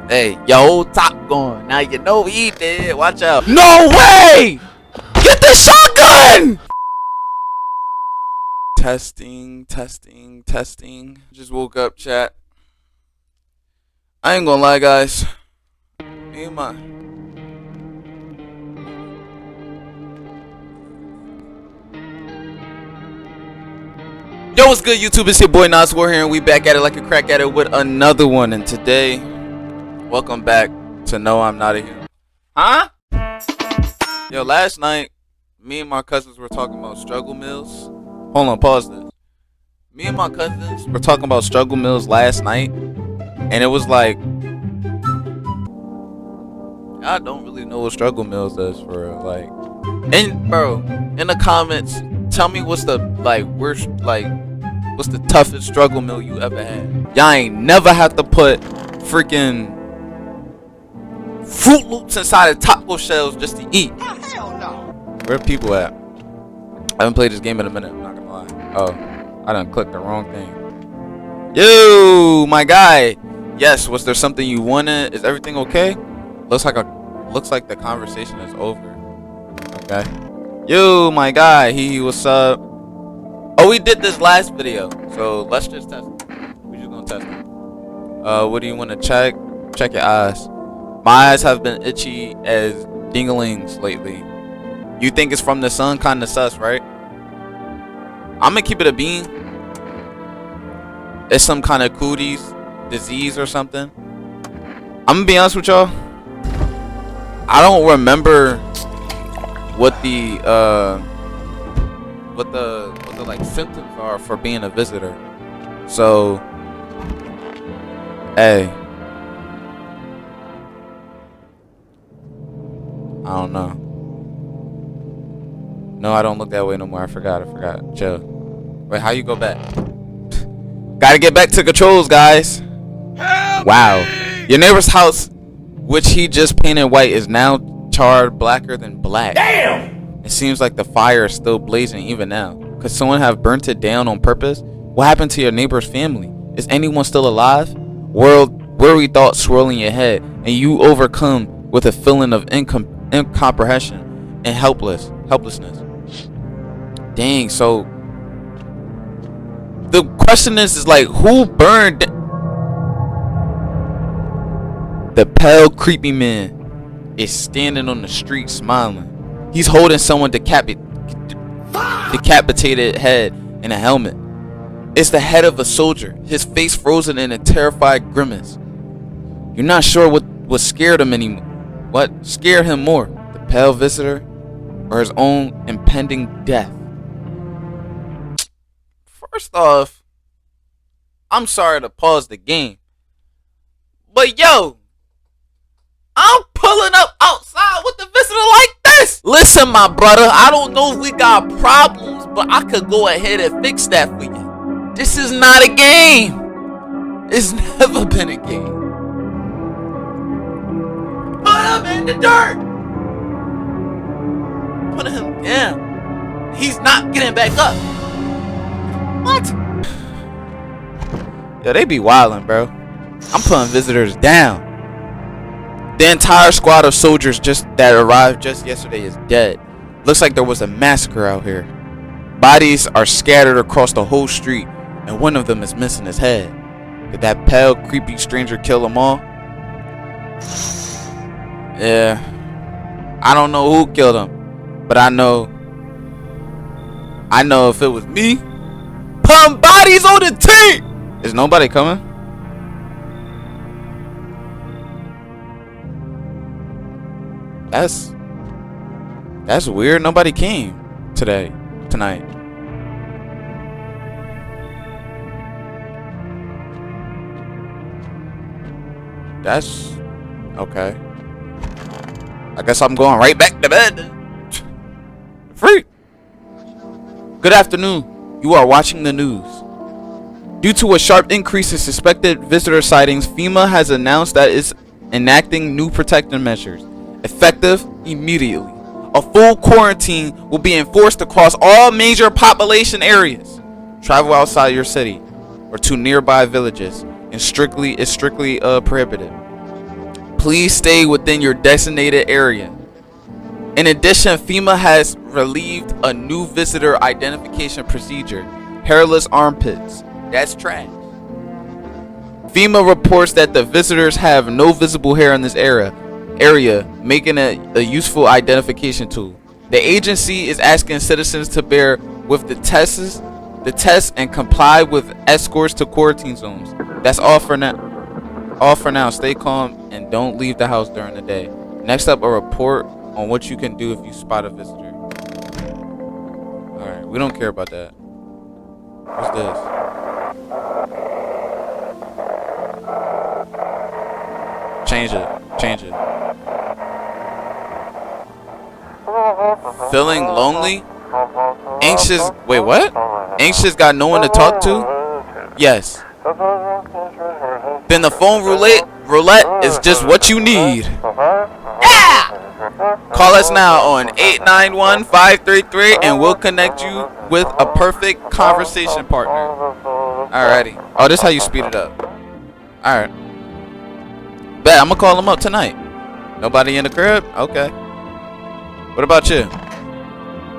Hey, yo, top going. Now you know he did. Watch out. No way! Get the shotgun! Testing. Just woke up, chat. I ain't gonna lie, guys. Hey, man. Yo, what's good, YouTube? It's your boy Nas War here, and we back at it like a crack at it with another one. And today, welcome back to No, I'm Not a Human. Huh? Yo, last night, me and my cousins were talking about struggle meals. Hold on, pause this. Me and my cousins were talking about struggle meals last night, and it was like, I don't really know what struggle meals is for real. Like, and bro, in the comments, tell me what's the worst, what's the toughest struggle meal you ever had? Y'all ain't never have to put freaking Fruit Loops inside of taco shells just to eat. Oh, hell no. Where people at? I haven't played this game in a minute, I'm not gonna lie. Oh, I done clicked the wrong thing. Yo, my guy. Yes, was there something you wanted? Is everything okay? Looks like the conversation is over. Okay. Yo, my guy. What's up? Oh, we did this last video, so let's just test it. We just gonna test it. What do you want to check? Check your eyes. My eyes have been itchy as dinglings lately. You think it's from the sun? Kinda sus, right? I'm gonna keep it a bean. It's some kind of cooties disease or something. I'm gonna be honest with y'all. I don't remember what the like symptoms are for being a visitor. So, hey, I don't know. No, I don't look that way no more. I forgot. Chill. Wait, how you go back? Gotta get back to controls, guys. Help wow. Me! Your neighbor's house, which he just painted white, is now charred blacker than black. Damn! It seems like the fire is still blazing even now. Could someone have burnt it down on purpose? What happened to your neighbor's family? Is anyone still alive? Worry thoughts swirling your head, and you overcome with a feeling of incomprehension and helplessness. Dang, so the question is like, who burned? The pale, creepy man is standing on the street smiling. He's holding someone decapitated head in a helmet. It's the head of a soldier, his face frozen in a terrified grimace. You're not sure what scared him anymore. What scared him more? The pale visitor or his own impending death? First off, I'm sorry to pause the game, but yo, I'm pulling up outside with the visitor like this. Listen, my brother, I don't know if we got problems, but I could go ahead and fix that for you. This is not a game. It's never been a game. Put him in the dirt. Put him down. He's not getting back up. What? Yo, they be wildin', bro. I'm putting visitors down. The entire squad of soldiers that arrived just yesterday is dead. Looks like there was a massacre out here. Bodies are scattered across the whole street, and one of them is missing his head. Did that pale, creepy stranger kill them all? Yeah. I don't know who killed him, but I know if it was me, putting bodies on the team. Is nobody coming? That's weird. Nobody came tonight. That's okay. I guess I'm going right back to bed. Free. Good afternoon. You are watching the news. Due to a sharp increase in suspected visitor sightings, FEMA has announced that it's enacting new protective measures, effective immediately. A full quarantine will be enforced across all major population areas. Travel outside your city or to nearby villages is strictly prohibited. Please stay within your designated area. In addition, FEMA has relieved a new visitor identification procedure. Hairless armpits. That's trash. FEMA reports that the visitors have no visible hair in this area, making it a useful identification tool. The agency is asking citizens to bear with the tests and comply with escorts to quarantine zones. That's all for now. Stay calm and don't leave the house during the day. Next up, a report on what you can do if you spot a visitor. Alright, we don't care about that. What's this? Change it. Feeling lonely? Anxious? Wait, what? Anxious, got no one to talk to? Yes. Then the phone roulette is just what you need. Yeah! Call us now on 891-533 and we'll connect you with a perfect conversation partner. Alrighty. Oh, this is how you speed it up. Alright. Bet, I'm gonna call him up tonight. Nobody in the crib? Okay. What about you?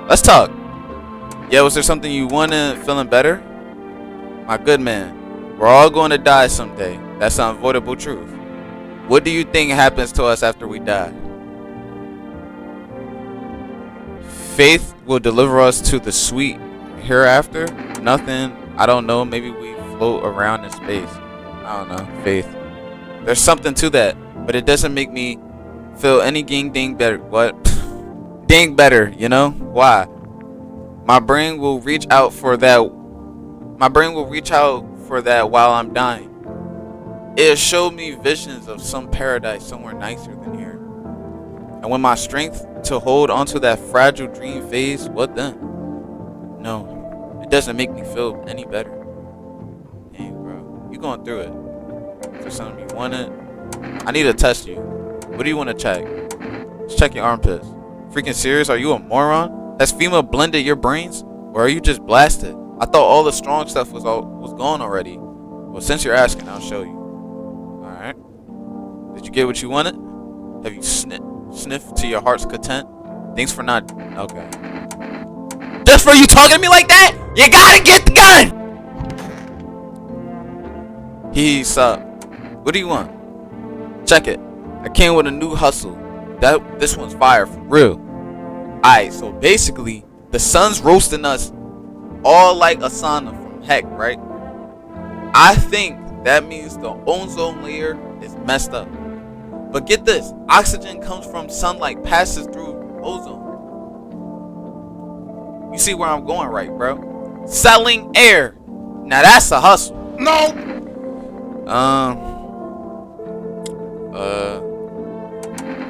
Let's talk. Yeah, was there something you wanted? Feeling better? My good man, we're all going to die someday. That's an unavoidable truth. What do you think happens to us after we die? Faith will deliver us to the sweet hereafter? Nothing. I don't know. Maybe we float around in space. I don't know. Faith. There's something to that, but it doesn't make me feel any ding better. What? Ding better, you know? Why? My brain will reach out for that while I'm dying. It showed me visions of some paradise somewhere nicer than here. And when my strength to hold onto that fragile dream fades, what then? No, it doesn't make me feel any better. Hey, bro, you going through it. Is there something you wanted? I need to test you. What do you want to check? Let's check your armpits. Freaking serious? Are you a moron? Has FEMA blended your brains? Or are you just blasted? I thought all the strong stuff was gone already. Well, since you're asking, I'll show you. Alright. Did you get what you wanted? Have you sniffed to your heart's content? Thanks for not... Okay. Just for you talking to me like that, you gotta get the gun! He's up. What do you want? Check it. I came with a new hustle. This one's fire for real. Alright, so basically, the sun's roasting us all like a sauna from heck, right? I think that means the ozone layer is messed up. But get this, oxygen comes from sunlight, passes through ozone. You see where I'm going, right, bro? Selling air. Now that's a hustle. No.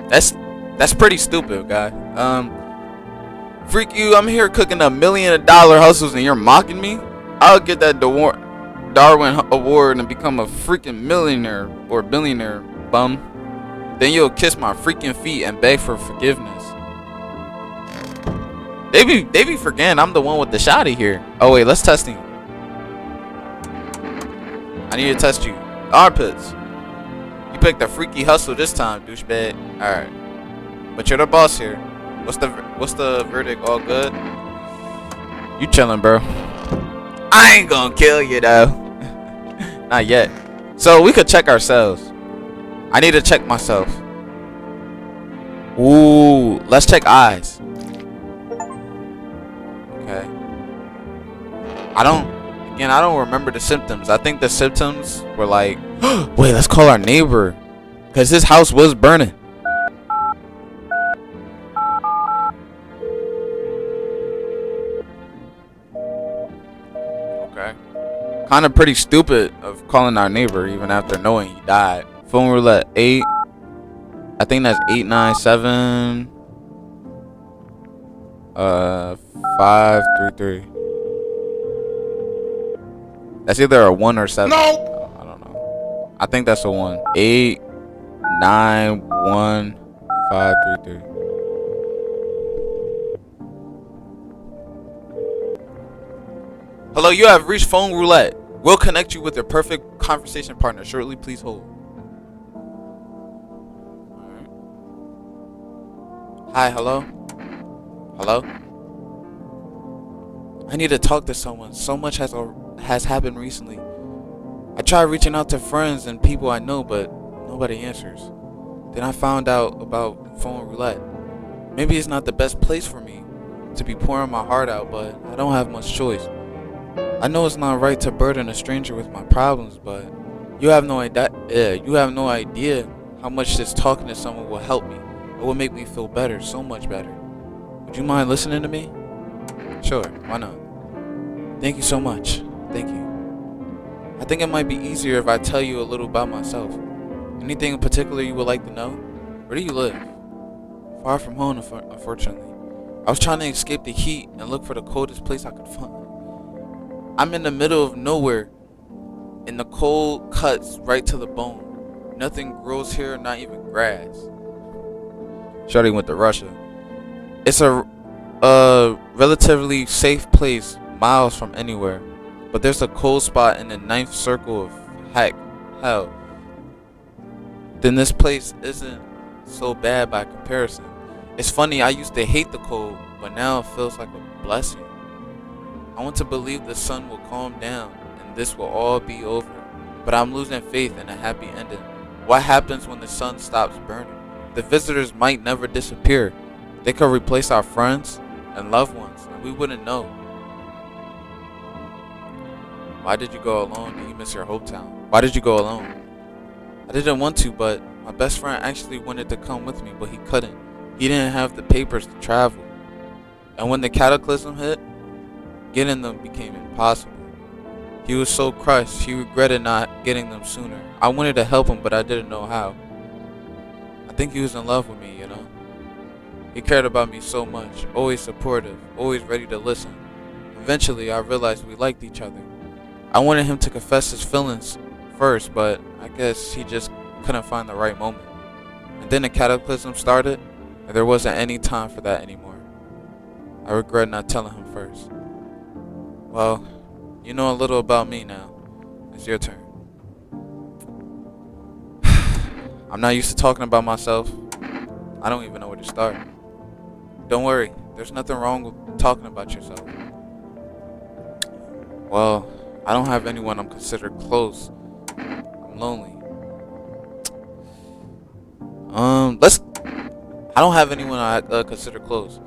That's pretty stupid, guy. Freak you, I'm here cooking $1 million hustles and you're mocking me? I'll get that Darwin Award and become a freaking millionaire or billionaire, bum. Then you'll kiss my freaking feet and beg for forgiveness. They be forgetting I'm the one with the shotty here. Oh wait, let's test him. I need to test you. Armpits. You picked a freaky hustle this time, douchebag. Alright. But you're the boss here. What's the verdict? All good? You chilling, bro. I ain't gonna kill you though. Not yet. So we could check ourselves. I need to check myself. Ooh, let's check eyes. Okay. I don't remember the symptoms. I think the symptoms were like, wait, let's call our neighbor, cause his house was burning. Okay. Kind of pretty stupid of calling our neighbor even after knowing he died. Phone roulette 8. I think that's 897 533. That's either a 1 or 7. No. I don't know. I think that's a 1. 891 533. Hello, you have reached phone roulette. We'll connect you with your perfect conversation partner shortly. Please hold. Hi, hello? Hello? I need to talk to someone. So much has happened recently. I tried reaching out to friends and people I know, but nobody answers. Then I found out about phone roulette. Maybe it's not the best place for me to be pouring my heart out, but I don't have much choice. I know it's not right to burden a stranger with my problems, but you have no idea. You have no idea how much this talking to someone will help me. It will make me feel better, so much better. Would you mind listening to me? Sure, why not? Thank you so much. Thank you. I think it might be easier if I tell you a little about myself. Anything in particular you would like to know? Where do you live? Far from home, unfortunately. I was trying to escape the heat and look for the coldest place I could find. I'm in the middle of nowhere, and the cold cuts right to the bone. Nothing grows here, not even grass. Shorty went to Russia. It's a relatively safe place, miles from anywhere. But there's a cold spot in the ninth circle of hell. Then this place isn't so bad by comparison. It's funny, I used to hate the cold, but now it feels like a blessing. I want to believe the sun will calm down and this will all be over. But I'm losing faith in a happy ending. What happens when the sun stops burning? The visitors might never disappear. They could replace our friends and loved ones, and we wouldn't know. Why did you go alone? Did you miss your hometown? Why did you go alone? I didn't want to, but my best friend actually wanted to come with me, but he couldn't. He didn't have the papers to travel. And when the cataclysm hit, getting them became impossible. He was so crushed, he regretted not getting them sooner. I wanted to help him, but I didn't know how. I think he was in love with me, you know? He cared about me so much, always supportive, always ready to listen. Eventually, I realized we liked each other. I wanted him to confess his feelings first, but I guess he just couldn't find the right moment. And then the cataclysm started, and there wasn't any time for that anymore. I regret not telling him first. Well, you know a little about me now. It's your turn. I'm not used to talking about myself. I don't even know where to start. Don't worry, there's nothing wrong with talking about yourself. Well, I don't have anyone I'm considered close. I'm lonely. I don't have anyone I consider close.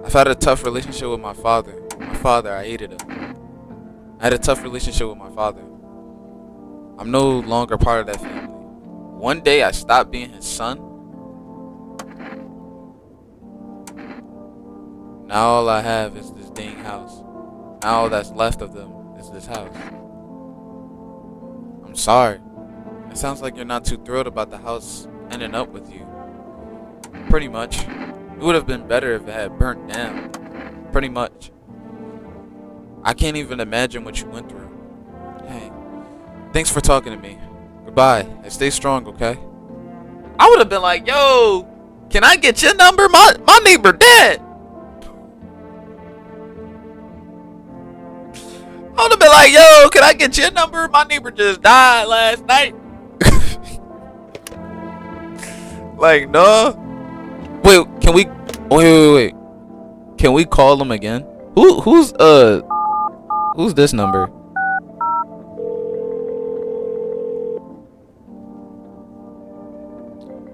I've had a tough relationship with my father. I hated him. I had a tough relationship with my father. I'm no longer part of that family. One day I stopped being his son. Now all I have is this dang house. Now all that's left of them is this house. I'm sorry. It sounds like you're not too thrilled about the house ending up with you. Pretty much. It would have been better if it had burnt down. Pretty much. I can't even imagine what you went through. Hey, thanks for talking to me. Goodbye, and stay strong, okay? I would have been like, yo, can I get your number? My neighbor dead. I would have been like, yo, can I get your number? My neighbor just died last night. Like, no. Wait, can we? Wait. Can we call him again? Who's this number?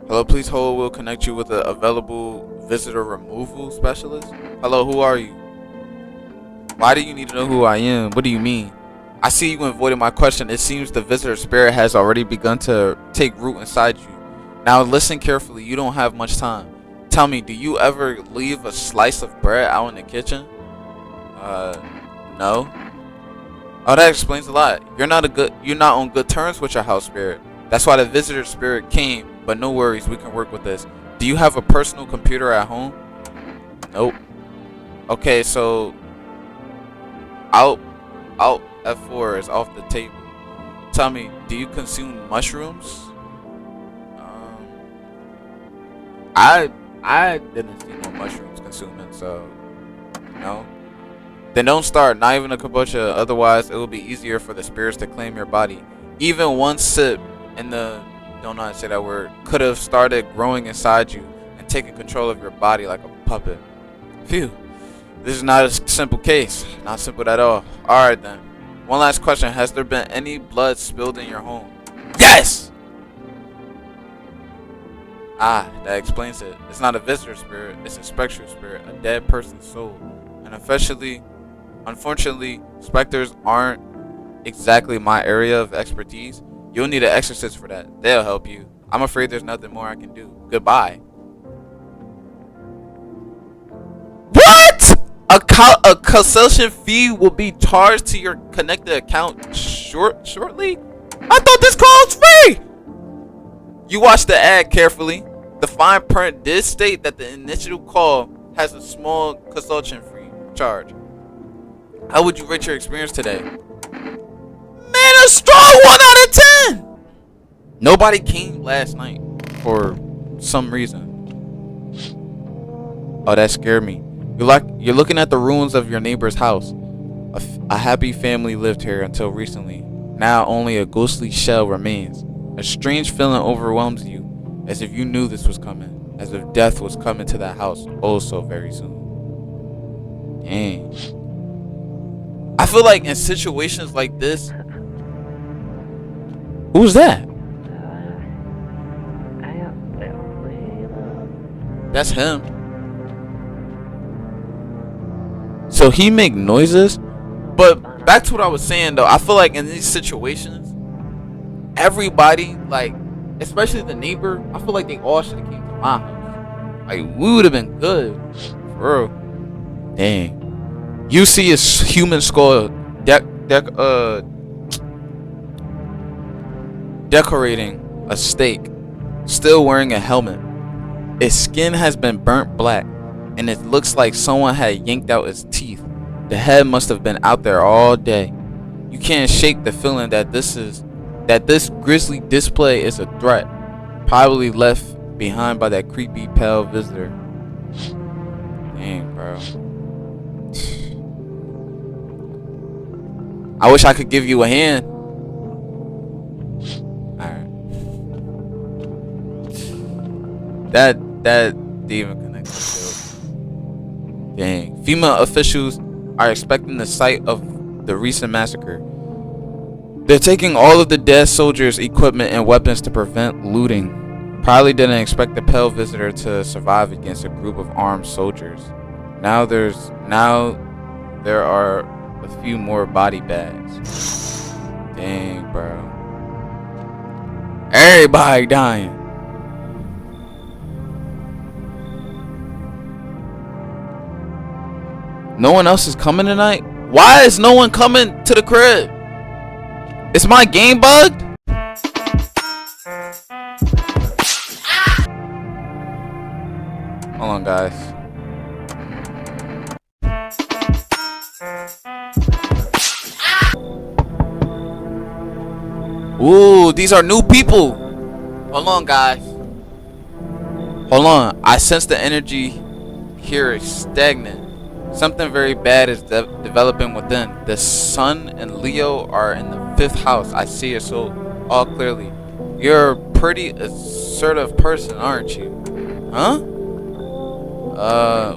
Hello, please hold. We'll connect you with an available visitor removal specialist. Hello, who are you? Why do you need to know who I am? What do you mean? I see you avoided my question. It seems the visitor spirit has already begun to take root inside you. Now listen carefully. You don't have much time. Tell me, do you ever leave a slice of bread out in the kitchen? No. Oh, that explains a lot. You're not on good terms with your house spirit. That's why the visitor spirit came. But no worries, we can work with this. Do you have a personal computer at home? Nope. Okay, so out F4 is off the table. Tell me, do you consume mushrooms? I didn't see no mushrooms consuming, so no. Then don't start, not even a kombucha, otherwise it will be easier for the spirits to claim your body. Even one sip in the, don't know how to say that word, could have started growing inside you and taking control of your body like a puppet. Phew. This is not a simple case. Not simple at all. Alright then. One last question. Has there been any blood spilled in your home? Yes! Ah, that explains it. It's not a visitor spirit. It's a spectral spirit. A dead person's soul. And unfortunately, specters aren't exactly my area of expertise. You'll need an exorcist for that. They'll help you. I'm afraid there's nothing more I can do. Goodbye. What? A concession fee will be charged to your connected account shortly? I thought this call was free! You watched the ad carefully. The fine print did state that the initial call has a small consultation fee charge. How would you rate your experience today? Man, a strong 1 out of 10! Nobody came last night for some reason. Oh, that scared me. You're looking at the ruins of your neighbor's house. A happy family lived here until recently. Now only a ghostly shell remains. A strange feeling overwhelms you, as if you knew this was coming. As if death was coming to that house oh so very soon. Dang. I feel like in situations like this... Who's that? That's him. So he make noises? But back to what I was saying though, I feel like in these situations, everybody, like, especially the neighbor, I feel like they all should have came to my house. Like, we would have been good. For real. Dang. You see his human skull decorating a stake, still wearing a helmet. Its skin has been burnt black, and it looks like someone had yanked out its teeth. The head must have been out there all day. You can't shake the feeling that this grisly display is a threat, probably left behind by that creepy pale visitor. Dang, bro. I wish I could give you a hand. Alright. That didn't even connect with you. Dang. FEMA officials are expecting the site of the recent massacre. They're taking all of the dead soldiers' equipment and weapons to prevent looting. Probably didn't expect the pale visitor to survive against a group of armed soldiers. Now there are a few more body bags. Dang, bro. Everybody dying. No one else is coming tonight? Why is no one coming to the crib? Is my game bugged? Hold on, guys. Ooh, these are new people. Hold on, guys. Hold on. I sense the energy here is stagnant. Something very bad is developing within. The sun and Leo are in the 5th house. I see it so all clearly. You're a pretty assertive person, aren't you? Huh?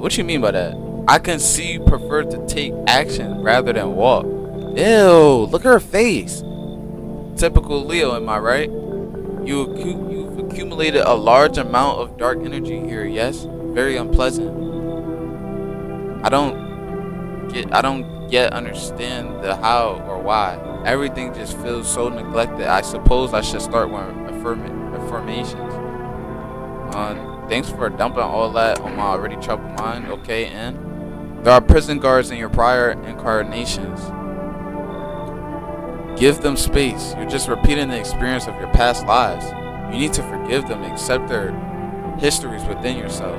What you mean by that? I can see you prefer to take action rather than walk. Ew, look at her face. Typical Leo, am I right? You've accumulated a large amount of dark energy here, yes? Very unpleasant. I don't yet understand the how or why. Everything just feels so neglected. I suppose I should start with affirmations. Thanks for dumping all that on my already troubled mind. Okay, and there are prison guards in your prior incarnations. Give them space. You're just repeating the experience of your past lives. You need to forgive them, accept their histories within yourself.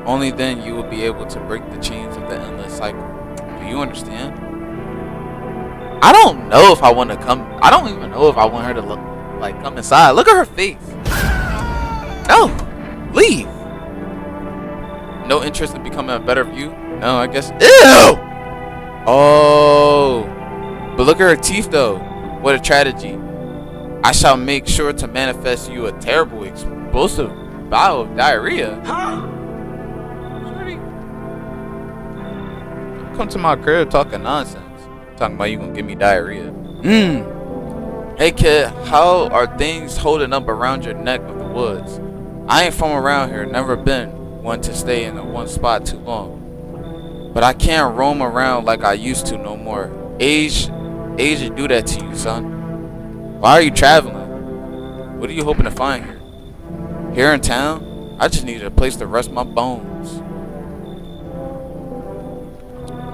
Only then you will be able to break the chains of the endless cycle. Do you understand? I don't know if I want to come. I don't even know if I want her to come inside. Look at her face. No, leave. No interest in becoming a better view? No, I guess. Ew! Oh. But look at her teeth though. What a tragedy. I shall make sure to manifest you a terrible explosive bout of diarrhea? Shorty, come to my crib talking nonsense. Talking about you gonna give me diarrhea. Hey kid, how are things holding up around your neck of the woods? I ain't from around here, never been one to stay in one spot too long. But I can't roam around like I used to no more. Age would do that to you, son. Why are you traveling? What are you hoping to find here? Here in town? I just needed a place to rest my bones.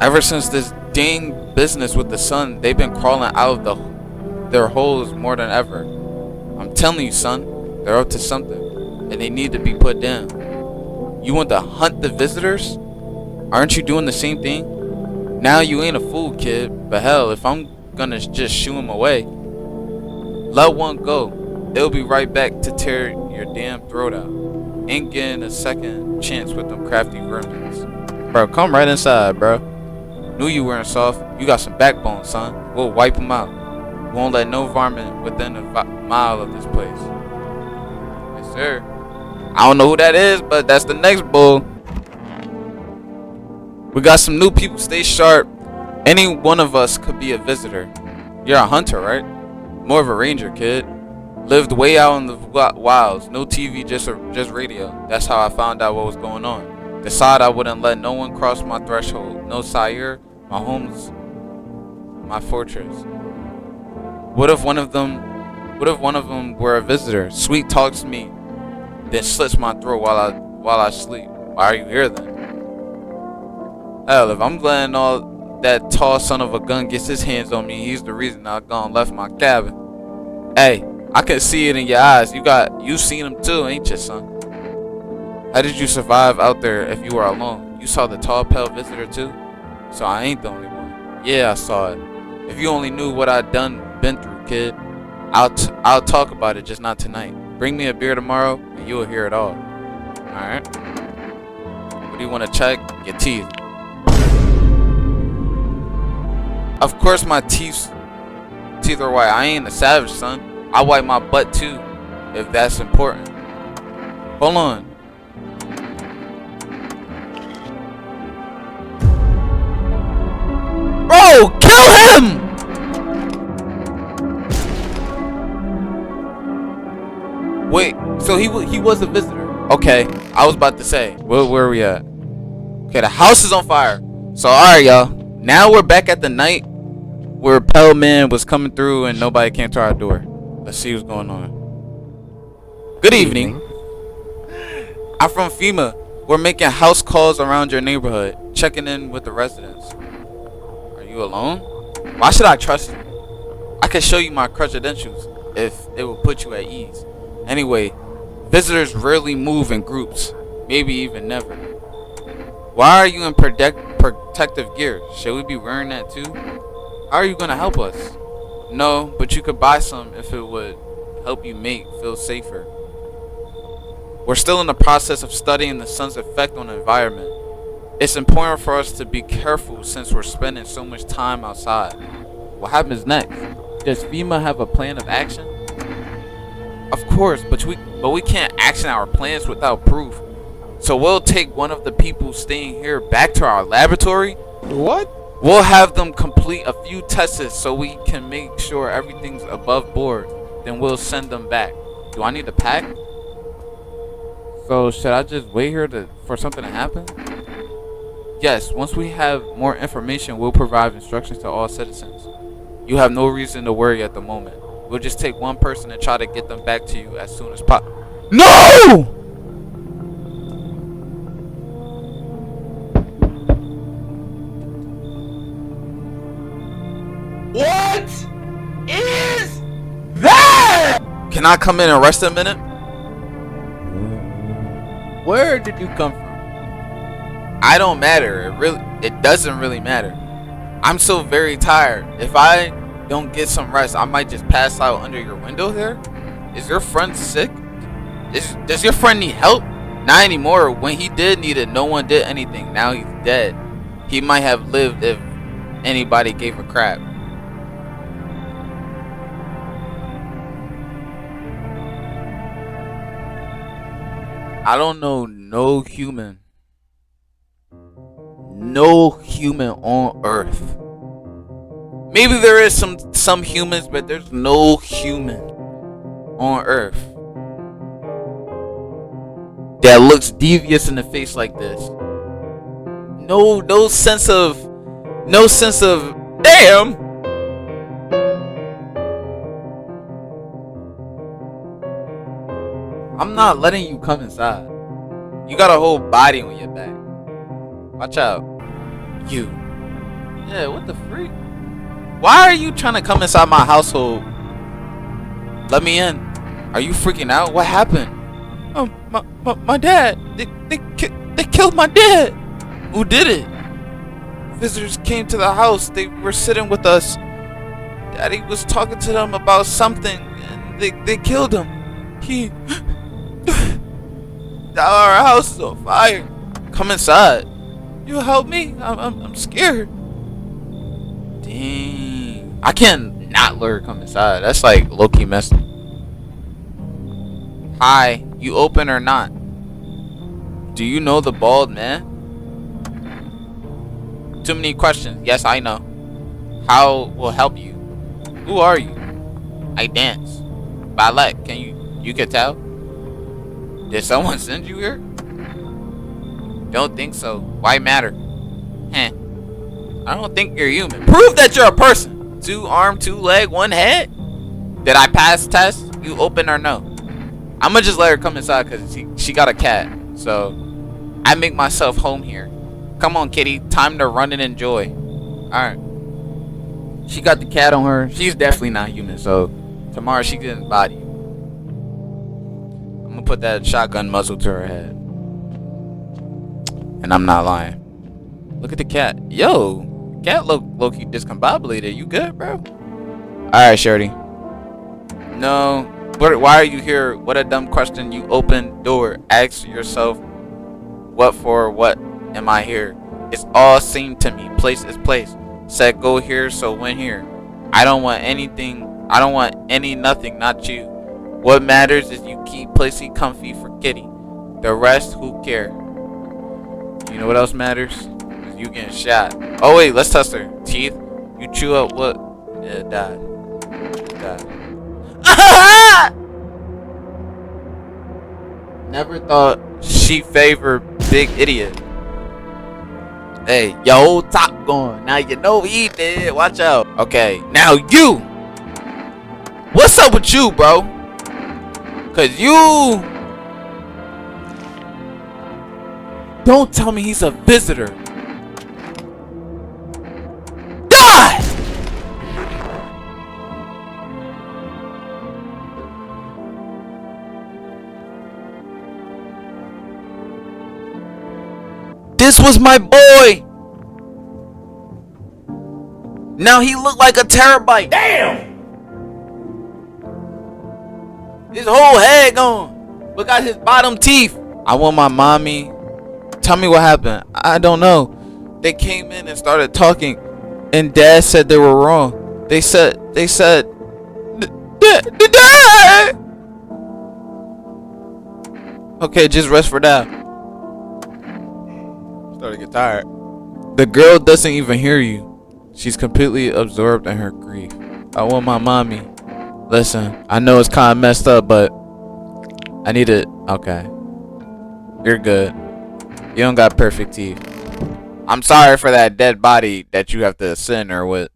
Ever since this dang business with the sun, they've been crawling out of their holes more than ever. I'm telling you, son, they're up to something, and they need to be put down. You want to hunt the visitors? Aren't you doing the same thing? Now you ain't a fool, kid, but hell, if I'm gonna just shoo him away, let one go. They'll be right back to tear your damn throat out. Ain't getting a second chance with them crafty vermins. Bro, come right inside, bro. Knew you weren't soft. You got some backbone, son. We'll wipe them out. Won't let no varmint within a mile of this place. Yes, sir. I don't know who that is, but that's the next bull. We got some new people. Stay sharp. Any one of us could be a visitor. You're a hunter, right? More of a ranger, kid. Lived way out in the wilds. No TV, just radio. That's how I found out what was going on. Decided I wouldn't let no one cross my threshold. No sire. My home's my fortress. What if one of them were a visitor? Sweet talks me, then slits my throat while I sleep. Why are you here then? Hell, if I'm letting all that tall son of a gun gets his hands on me, he's the reason I gone left my cabin. Hey, I can see it in your eyes. You seen him too, ain't you, son? How did you survive out there if you were alone? You saw the tall, pale visitor too? So I ain't the only one. Yeah, I saw it. If you only knew what I'd been through, kid. I'll talk about it, just not tonight. Bring me a beer tomorrow, and you'll hear it all. Alright? What do you want to check? Your teeth. Of course my teeth are white. I ain't a savage, son. I wipe my butt too, if that's important. Hold on. Bro, kill him! Wait, so he was a visitor. Okay, I was about to say, where are we at? Okay, the house is on fire. So alright, y'all. Now we're back at the night where Pale Man was coming through and nobody came to our door. Let's see what's going on. Good evening. I'm from FEMA. We're making house calls around your neighborhood, checking in with the residents. Are you alone? Why should I trust you? I can show you my credentials if it will put you at ease. Anyway, visitors rarely move in groups, maybe even never. Why are you in protective gear? Should we be wearing that too? How are you gonna help us? No, but you could buy some if it would help you feel safer. We're still in the process of studying the sun's effect on the environment. It's important for us to be careful since we're spending so much time outside. What happens next? Does FEMA have a plan of action? Of course, but we can't action our plans without proof. So we'll take one of the people staying here back to our laboratory. What? We'll have them complete a few tests so we can make sure everything's above board. Then we'll send them back. Do I need to pack? So should I just wait here for something to happen? Yes, once we have more information, we'll provide instructions to all citizens. You have no reason to worry at the moment. We'll just take one person and try to get them back to you as soon as possible. No! What is that? Can I come in and rest a minute? Where did you come from? I don't matter. It doesn't really matter. I'm so very tired. If I don't get some rest, I might just pass out under your window here. Is your friend sick? Does your friend need help? Not anymore. When he did need it, no one did anything. Now he's dead. He might have lived if anybody gave a crap. I don't know no human. No human on Earth. Maybe there is some humans, but there's no human on Earth that looks devious in the face like this. No sense of damn. I'm not letting you come inside. You got a whole body on your back. Watch out. You. Yeah, what the freak? Why are you trying to come inside my household? Let me in. Are you freaking out? What happened? My dad. They killed my dad. Who did it? Visitors came to the house. They were sitting with us. Daddy was talking to them about something, and they killed him. Our house is on fire. Come inside. You help me? I'm scared. Dang. I can't not let her come inside. That's like low-key messy. Hi. You open or not? Do you know the bald man? Too many questions. Yes, I know. How will help you? Who are you? I dance. Ballet. You can tell? Did someone send you here? Don't think so. Why matter? Heh. I don't think you're human. Prove that you're a person. 2 arm, 2 leg, 1 head. Did I pass test? You open or no? I'ma just let her come inside because she got a cat. So I make myself home here. Come on, kitty. Time to run and enjoy. Alright. She got the cat on her. She's definitely not human. So tomorrow she gets bodied. I'm gonna put that shotgun muzzle to her head. And I'm not lying. Look at the cat. Yo, cat low-key discombobulated. You good, bro? Alright, shorty. No. Why are you here? What a dumb question. You open door. Ask yourself, what for? What am I here? It's all same to me. Place is place. Said go here, so went here. I don't want anything. I don't want nothing, not you. What matters is you keep placing comfy for kitty. The rest, who care? You know what else matters? Is you getting shot. Oh wait, let's test her. Teeth. You chew up what? Yeah, died. Never thought she favored big idiot. Hey, yo, top going. Now you know he did. Watch out. Okay, now you. What's up with you, bro? Cause you don't tell me he's a visitor. God! This was my boy. Now he looked like a terabyte. Damn! His whole head gone. Look at his bottom teeth. I want my mommy. Tell me what happened. I don't know. They came in and started talking, and Dad said they were wrong. They said, Dad. Okay, just rest for now. Starting to get tired. The girl doesn't even hear you. She's completely absorbed in her grief. I want my mommy. Listen, I know it's kind of messed up, but I need it. Okay. You're good. You don't got perfect teeth. I'm sorry for that dead body that you have to sit in her with.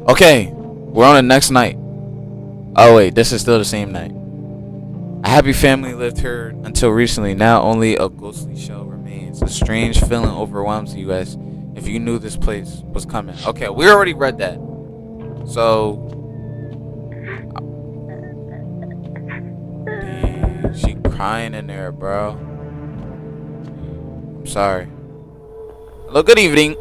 Okay, we're on the next night. Oh wait, this is still the same night. A happy family lived here until recently. Now only a ghostly shell remains. A strange feeling overwhelms you as if you knew this place was coming. Okay, we already read that. So dang, she crying in there, bro. I'm sorry. Hello, good evening.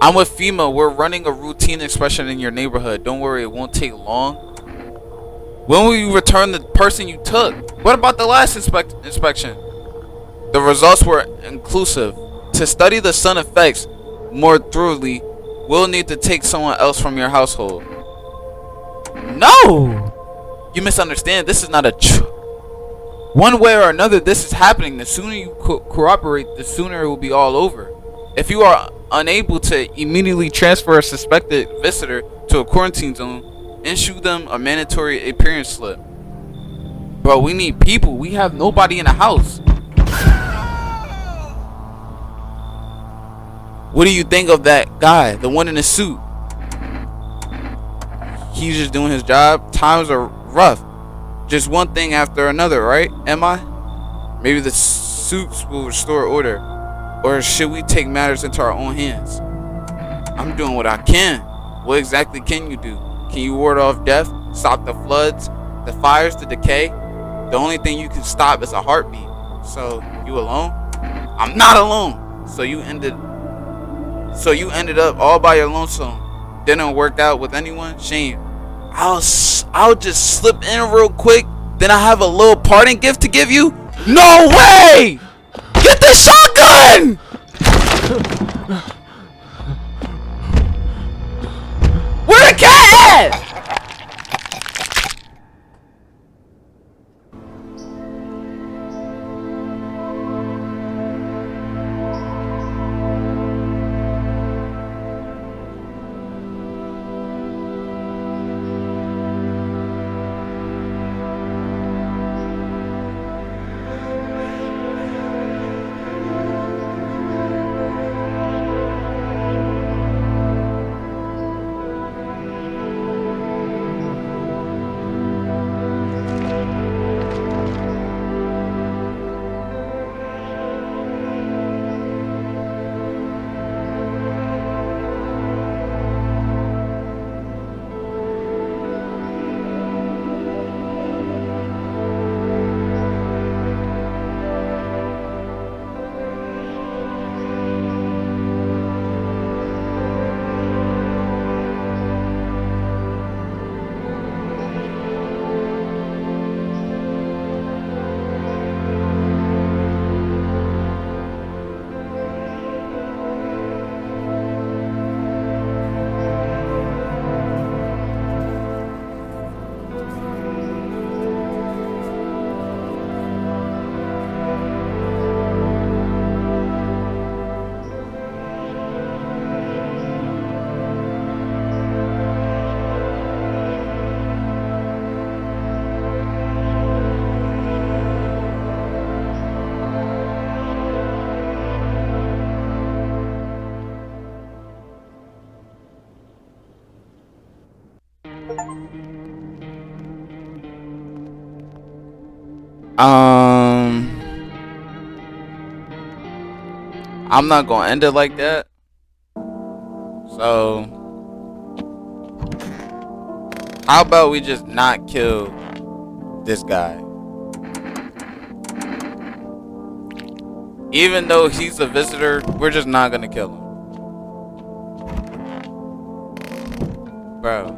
I'm with FEMA. We're running a routine inspection in your neighborhood. Don't worry, it won't take long. When will you return the person you took? What about the last inspection? The results were inclusive. To study the sun effects more thoroughly, we'll need to take someone else from your household. No! You misunderstand. This is not a One way or another, this is happening. The sooner you cooperate, the sooner it will be all over. If you are unable to immediately transfer a suspected visitor to a quarantine zone, issue them a mandatory appearance slip. Bro, we need people. We have nobody in the house. What do you think of that guy, the one in the suit? He's just doing his job. Times are rough. Just one thing after another, right? Am I? Maybe the suits will restore order. Or should we take matters into our own hands? I'm doing what I can. What exactly can you do? Can you ward off death? Stop the floods? The fires? The decay? The only thing you can stop is a heartbeat. So, you alone? I'm not alone! So you ended up all by your lonesome. Didn't work out with anyone? Shame. I'll just slip in real quick. Then I have a little parting gift to give you? No way! Get the shotgun! Where the cat at? I'm not gonna end it like that. So how about we just not kill this guy? Even though he's a visitor, we're just not gonna kill him. Bro.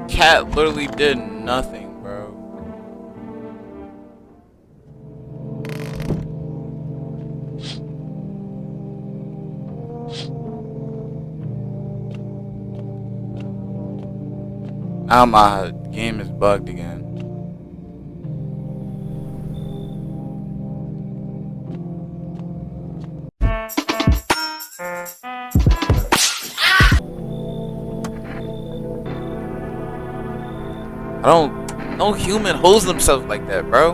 Cat literally did nothing, bro. Now my game is bugged again. No human holds themselves like that, bro.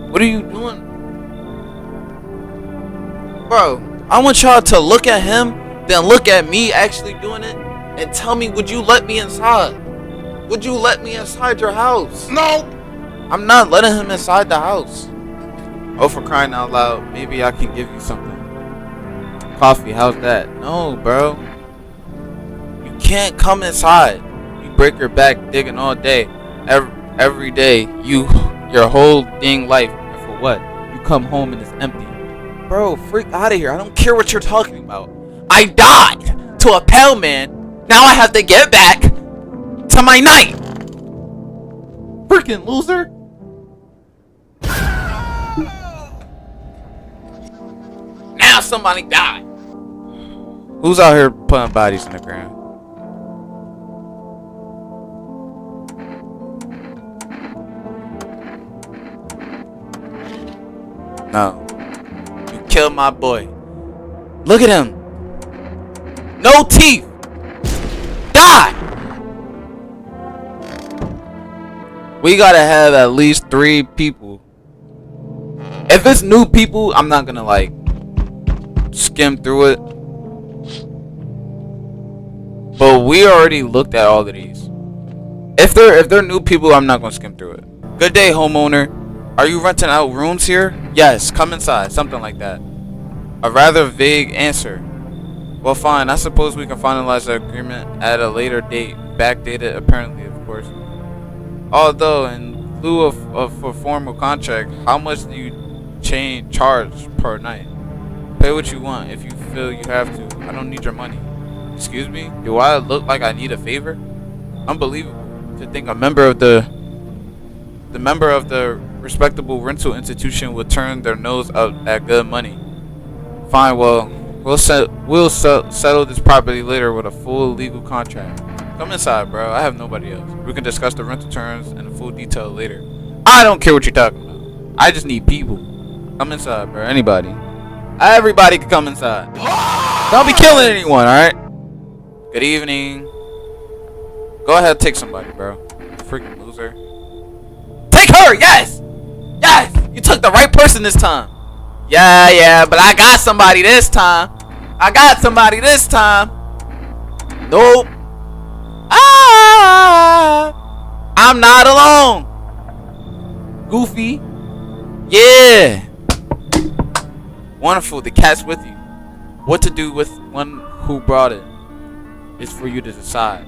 What are you doing? Bro, I want y'all to look at him, then look at me actually doing it, and tell me, would you let me inside? Would you let me inside your house? No! I'm not letting him inside the house. Oh, for crying out loud, maybe I can give you something. Coffee, how's that? No, bro. You can't come inside. Break your back digging all day, every day, your whole dang life, and for what? You come home and it's empty. Bro, freak out of here. I don't care what you're talking about. I died to a pale man. Now I have to get back to my night. freaking loser. Now somebody died. Who's out here putting bodies in the ground? No. You killed my boy. Look at him. No teeth. Die. We gotta have at least 3 people. If it's new people, I'm not gonna like skim through it. But we already looked at all of these. If they're new people, I'm not gonna skim through it. Good day, homeowner. Are you renting out rooms here? Yes, come inside. Something like that. A rather vague answer. Well, fine. I suppose we can finalize the agreement at a later date. Backdated, apparently, of course. Although, in lieu of a formal contract, how much do you charge per night? Pay what you want if you feel you have to. I don't need your money. Excuse me? Do I look like I need a favor? Unbelievable to think a member of the respectable rental institution would turn their nose up at good money. Fine, well, we'll settle this property later with a full legal contract. Come inside, bro. I have nobody else. We can discuss the rental terms in full detail later. I don't care what you're talking about. I just need people. Come inside, bro. Anybody. Everybody can come inside. Don't be killing anyone, alright? Good evening. Go ahead, take somebody, bro. Freaking loser. Take her! Yes! Yes! You took the right person this time. Yeah, but I got somebody this time. Nope. I'm not alone. Goofy. Yeah. Wonderful. The cat's with you. What to do with one who brought it is for you to decide.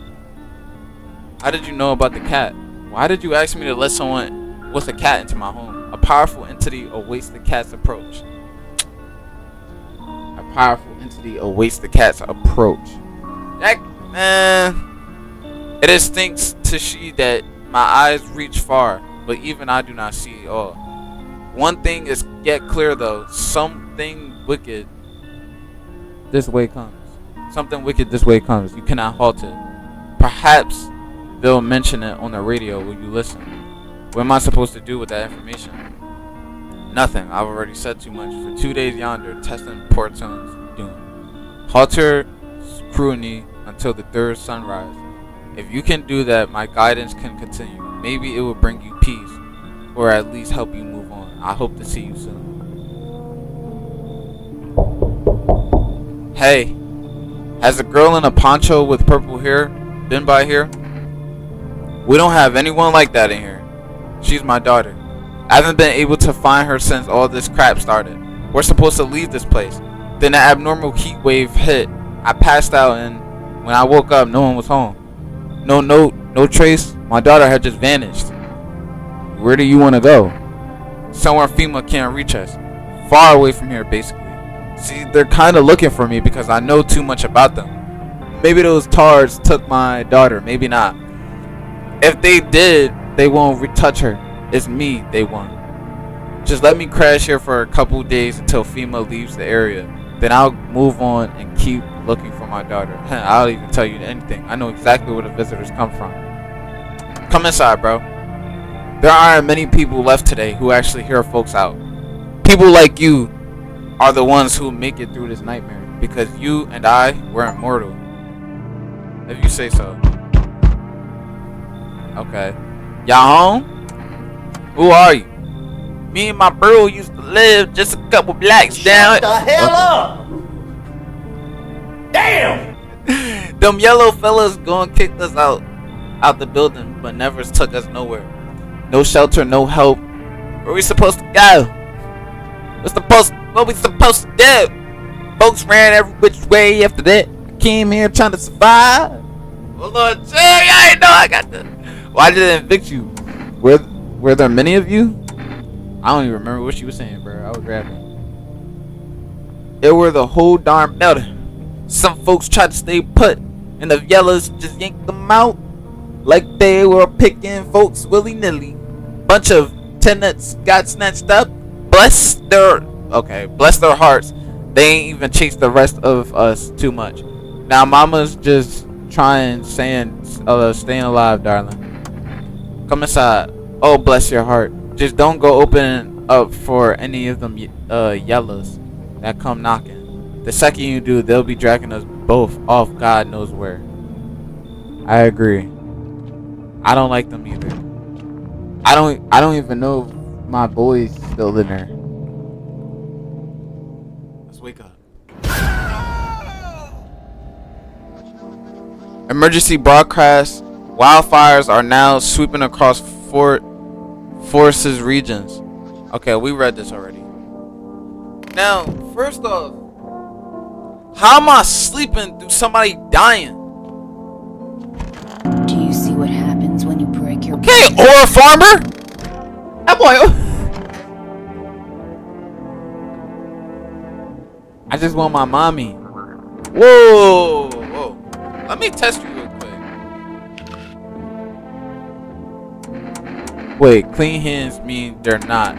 How did you know about the cat? Why did you ask me to let someone with a cat into my home? A powerful entity awaits the cat's approach. That man. It stinks to see that my eyes reach far, but even I do not see all. One thing is yet clear though. Something wicked this way comes. You cannot halt it. Perhaps they'll mention it on the radio. Will you listen? What am I supposed to do with that information? Nothing. I've already said too much. For 2 days yonder, testing port zones. Doom. Halter scrutiny until the third sunrise. If you can do that, my guidance can continue. Maybe it will bring you peace, or at least help you move on. I hope to see you soon. Hey, has a girl in a poncho with purple hair been by here? We don't have anyone like that in here. She's my daughter. I haven't been able to find her since all this crap started. We're supposed to leave this place. Then an abnormal heat wave hit. I passed out, and when I woke up, no one was home. No note, no trace. My daughter had just vanished. Where do you want to go? Somewhere FEMA can't reach us. Far away from here, basically. See, they're kind of looking for me because I know too much about them. Maybe those tards took my daughter. Maybe not. If they did, they won't retouch her. It's me they want. Just let me crash here for a couple days until FEMA leaves the area. Then I'll move on and keep looking for my daughter. I'll even tell you anything. I know exactly where the visitors come from. Come inside, bro. There aren't many people left today who actually hear folks out. People like you are the ones who make it through this nightmare. Because you and I were immortal. If you say so. Okay. Y'all home? Who are you? Me and my bro used to live just a couple blocks down. Shut the hell up! Damn! Them yellow fellas gonna kick us out the building, but never took us nowhere. No shelter, no help. Where we supposed to go? What we supposed to do? Folks ran every which way after that. I came here trying to survive. Oh Lord, Jerry, I didn't know I got this. Why did it evict you? Were there many of you? I don't even remember what she was saying, bro. I was grabbing. It were the whole darn building. Some folks tried to stay put, and the yellows just yanked them out like they were picking folks willy-nilly. bunch of tenants got snatched up. Bless their hearts. They ain't even chased the rest of us too much. Now mama's just staying alive, darling. Come inside. Oh, bless your heart. Just don't go open up for any of them yellows that come knocking. The second you do, they'll be dragging us both off God knows where. I agree. I don't like them either. I don't even know if my boy's still in there. Let's wake up. Emergency broadcast. Wildfires are now sweeping across Forces regions. Okay, we read this already. Now, first off, how am I sleeping through somebody dying? Do you see what happens when you break your Okay, or a farmer? That boy. I just want my mommy. Whoa. Let me test you real quick. Wait, clean hands mean they're not.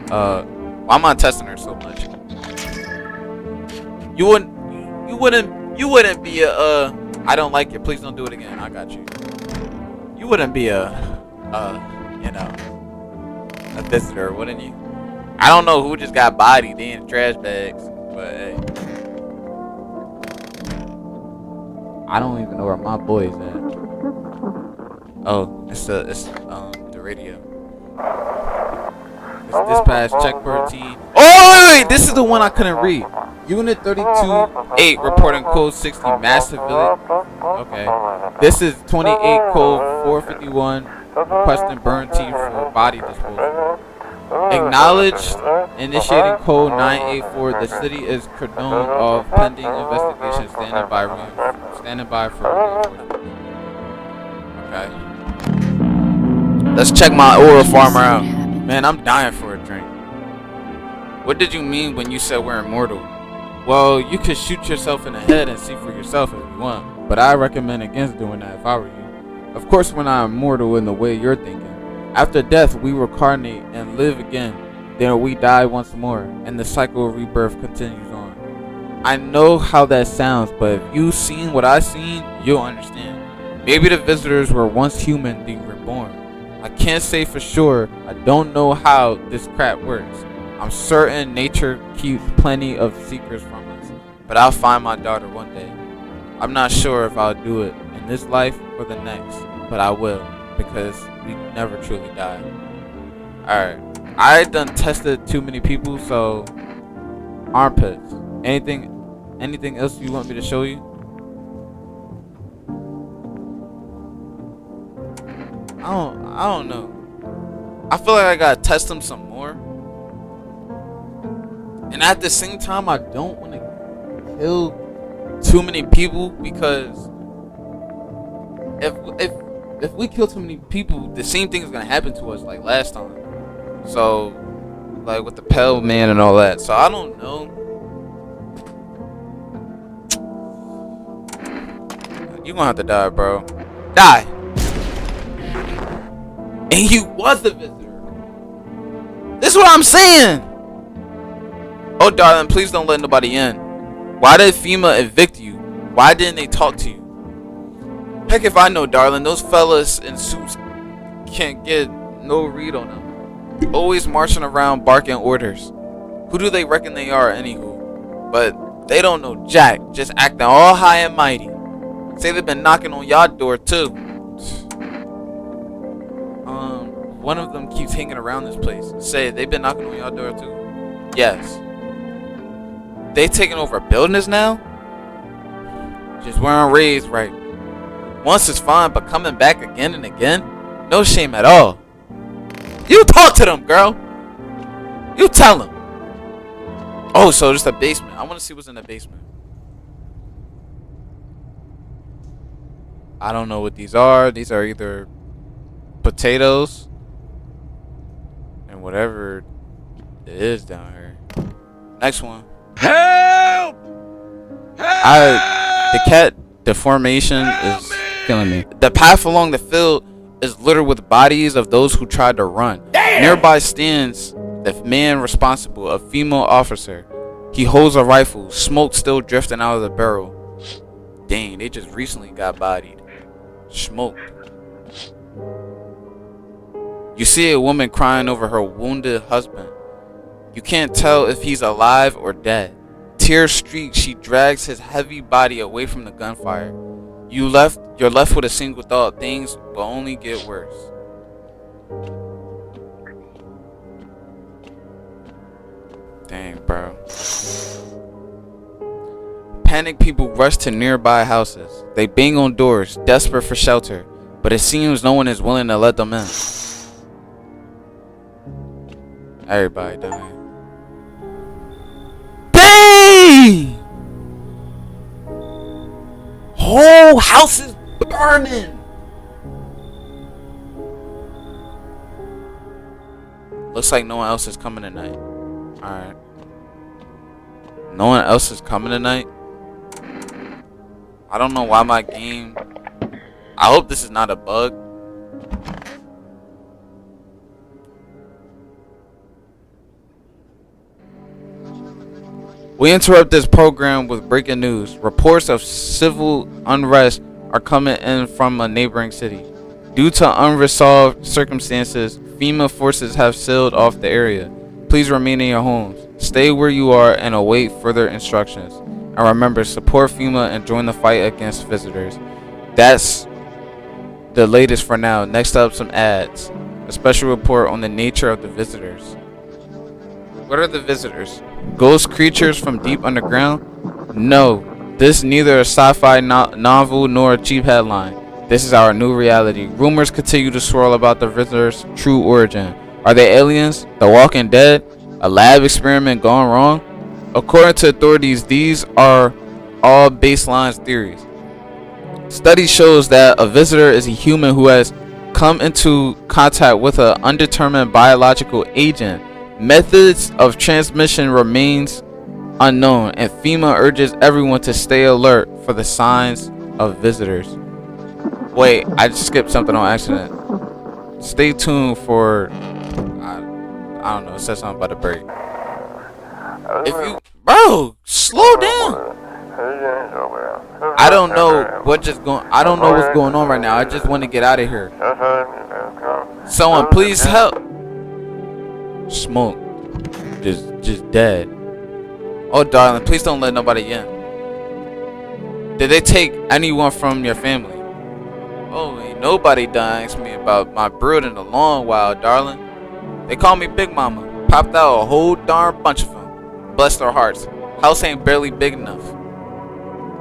Why am I testing her so much? You wouldn't be a I don't like it. Please don't do it again. I got you. You wouldn't be a visitor, wouldn't you? I don't know who just got bodied in trash bags, but hey. I don't even know where my boy is at. Oh, it's the radio. It's dispatch check per team. Oh wait, this is the one I couldn't read. Unit 32-8 reporting code 60 massive village. Okay. This is 28 code 451 requesting burn team for body disposal. Acknowledged. Initiating code 984. The city is cordoned off pending investigation. Standing by for reinforcement. Okay. Let's check my oil farmer out. Man, I'm dying for a drink. What did you mean when you said we're immortal? Well, you could shoot yourself in the head and see for yourself if you want, but I recommend against doing that if I were you. Of course, we're not immortal in the way you're thinking. After death, we reincarnate and live again. Then we die once more, and the cycle of rebirth continues on. I know how that sounds, but if you've seen what I've seen, you'll understand. Maybe the visitors were once human, they were born. I can't say for sure. I don't know how this crap works. I'm certain nature keeps plenty of secrets from us, but I'll find my daughter one day. I'm not sure if I'll do it in this life or the next, but I will, because we never truly die. Alright, I done tested too many people, so armpits. Anything else you want me to show you? I don't know. I feel like I gotta test them some more. And at the same time, I don't want to kill too many people, because if we kill too many people, the same thing is gonna happen to us like last time. So, like with the Pale Man and all that. So I don't know. You gonna have to die, bro. Die. And you was a visitor. This is what I'm saying. Oh, darling, please don't let nobody in. Why did FEMA evict you? Why didn't they talk to you? Heck if I know, darling. Those fellas in suits can't get no read on them. Always marching around barking orders. Who do they reckon they are, anywho? But they don't know jack. Just acting all high and mighty. Say they've been knocking on y'all door, too. One of them keeps hanging around this place. Say they've been knocking on y'all door, too. Yes. They taking over buildings now? Just weren't raised right. Once is fine, but coming back again and again? No shame at all. You talk to them, girl. You tell them. Oh, so just a basement. I want to see what's in the basement. I don't know what these are. These are either potatoes and whatever it is down here. Next one. Help! The cat deformation is killing me. The path along the field is littered with bodies of those who tried to run. Nearby stands the man responsible, a female officer. He holds a rifle, smoke still drifting out of the barrel. Dang, they just recently got bodied. Smoked. You see a woman crying over her wounded husband. You can't tell if he's alive or dead. Tears streak, she drags his heavy body away from the gunfire. You're left with a single thought: things will only get worse. Dang, bro. Panicked people rush to nearby houses. They bang on doors, desperate for shelter, but it seems no one is willing to let them in. Everybody dying. Dang! Whole house is burning. Looks like no one else is coming tonight. Alright. No one else is coming tonight. I don't know why my game... I hope this is not a bug. We interrupt this program with breaking news. Reports of civil unrest are coming in from a neighboring city. Due to unresolved circumstances, FEMA forces have sealed off the area. Please remain in your homes. Stay where you are and await further instructions. And remember, support FEMA and join the fight against visitors. That's the latest for now. Next up, some ads. A special report on the nature of the visitors. What are the visitors? Ghost creatures from deep underground? No, this neither a sci-fi novel nor a cheap headline. This is our new reality. Rumors continue to swirl about the visitors' true origin. Are they aliens? The Walking Dead? A lab experiment gone wrong? According to authorities, these are all baseline theories. Study shows that a visitor is a human who has come into contact with an undetermined biological agent. Methods of transmission remains unknown, and FEMA urges everyone to stay alert for the signs of visitors. Wait, I just skipped something on accident. Stay tuned for... I don't know, it says something about a break. If you... Bro, slow down! I don't know what's going on right now. I just want to get out of here. Someone please help. Smoke. Just dead. Oh, darling, please don't let nobody in. Did they take anyone from your family? Oh, ain't nobody done asked me about my brood in a long while, darling. They call me Big Mama. Popped out a whole darn bunch of them. Bless their hearts. House ain't barely big enough.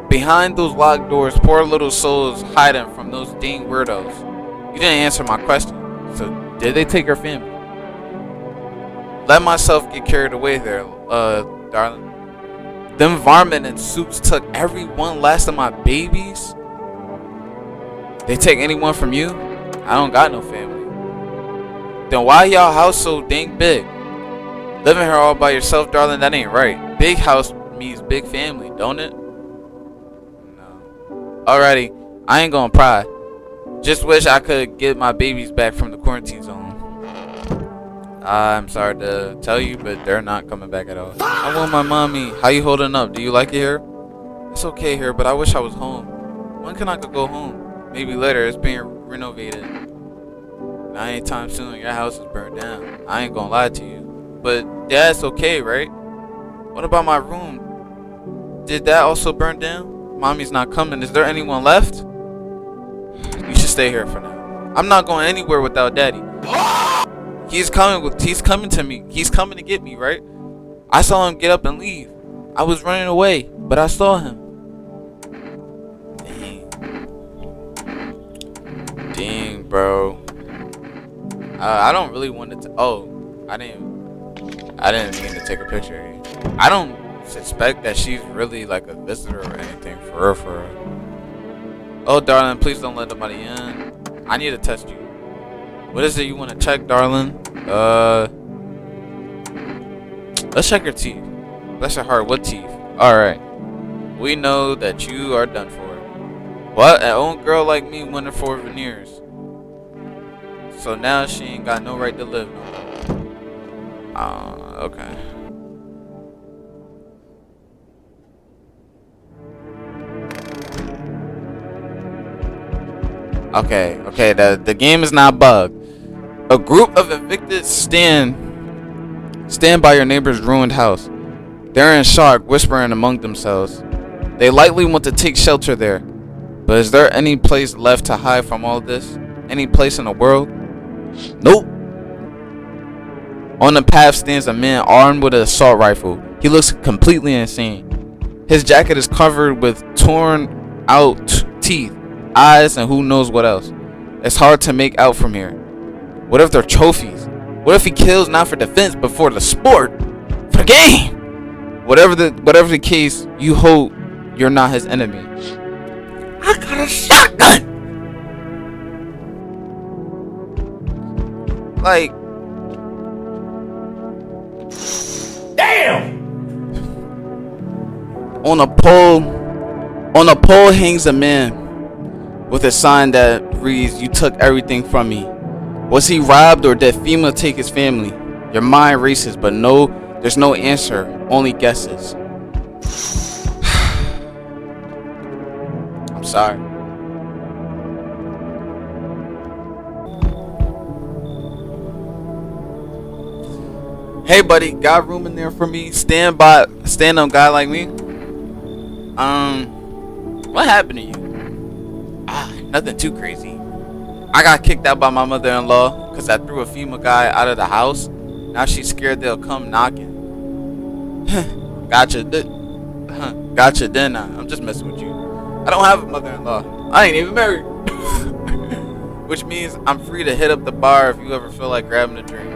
Behind those locked doors, poor little souls hiding from those dang weirdos. You didn't answer my question. So, did they take your family? Let myself get carried away there, darling. Them varmint in suits took every one last of my babies? They take anyone from you? I don't got no family. Then why y'all house so dang big? Living here all by yourself, darling, that ain't right. Big house means big family, don't it? No. Alrighty, I ain't gonna pry. Just wish I could get my babies back from the quarantine zone. I'm sorry to tell you, but they're not coming back at all. I want my mommy. How you holding up? Do you like it here? It's okay here, but I wish I was home. When can I go home? Maybe later. It's being renovated. Not anytime soon. Your house is burned down. I ain't gonna lie to you. But that's okay, right? What about my room? Did that also burn down? Mommy's not coming. Is there anyone left? You should stay here for now. I'm not going anywhere without Daddy. He's coming to me. He's coming to get me, right? I saw him get up and leave. I was running away, but I saw him. Dang, bro. I don't really want to. Oh, I didn't mean to take a picture of you. I don't suspect that she's really like a visitor or anything, for real. Oh, darling, please don't let nobody in. I need to test you. What is it you want to check, darling? Let's check your teeth. Bless your heart, what teeth? Alright. We know that you are done for. What? An old girl like me wanted for veneers. So now she ain't got no right to live no more. Okay. Okay, the game is not bugged. A group of evicted stand by your neighbor's ruined house. They're in shock, whispering among themselves. They likely want to take shelter there. But is there any place left to hide from all this? Any place in the world? Nope. On the path stands a man armed with an assault rifle. He looks completely insane. His jacket is covered with torn out teeth, eyes, and who knows what else. It's hard to make out from here. What if they're trophies? What if he kills not for defense but for the sport? For the game! Whatever the case, you hope you're not his enemy. I got a shotgun! Like, Damn! on a pole hangs a man with a sign that reads, "You took everything from me." Was he robbed, or did FEMA take his family? Your mind races, but there's no answer, only guesses. I'm sorry. Hey buddy, got room in there for me? Stand on guy like me? What happened to you? Nothing too crazy. I got kicked out by my mother-in-law because I threw a FEMA guy out of the house. Now she's scared they'll come knocking. Gotcha, didn't I? I'm just messing with you. I don't have a mother-in-law. I ain't even married. Which means I'm free to hit up the bar if you ever feel like grabbing a drink.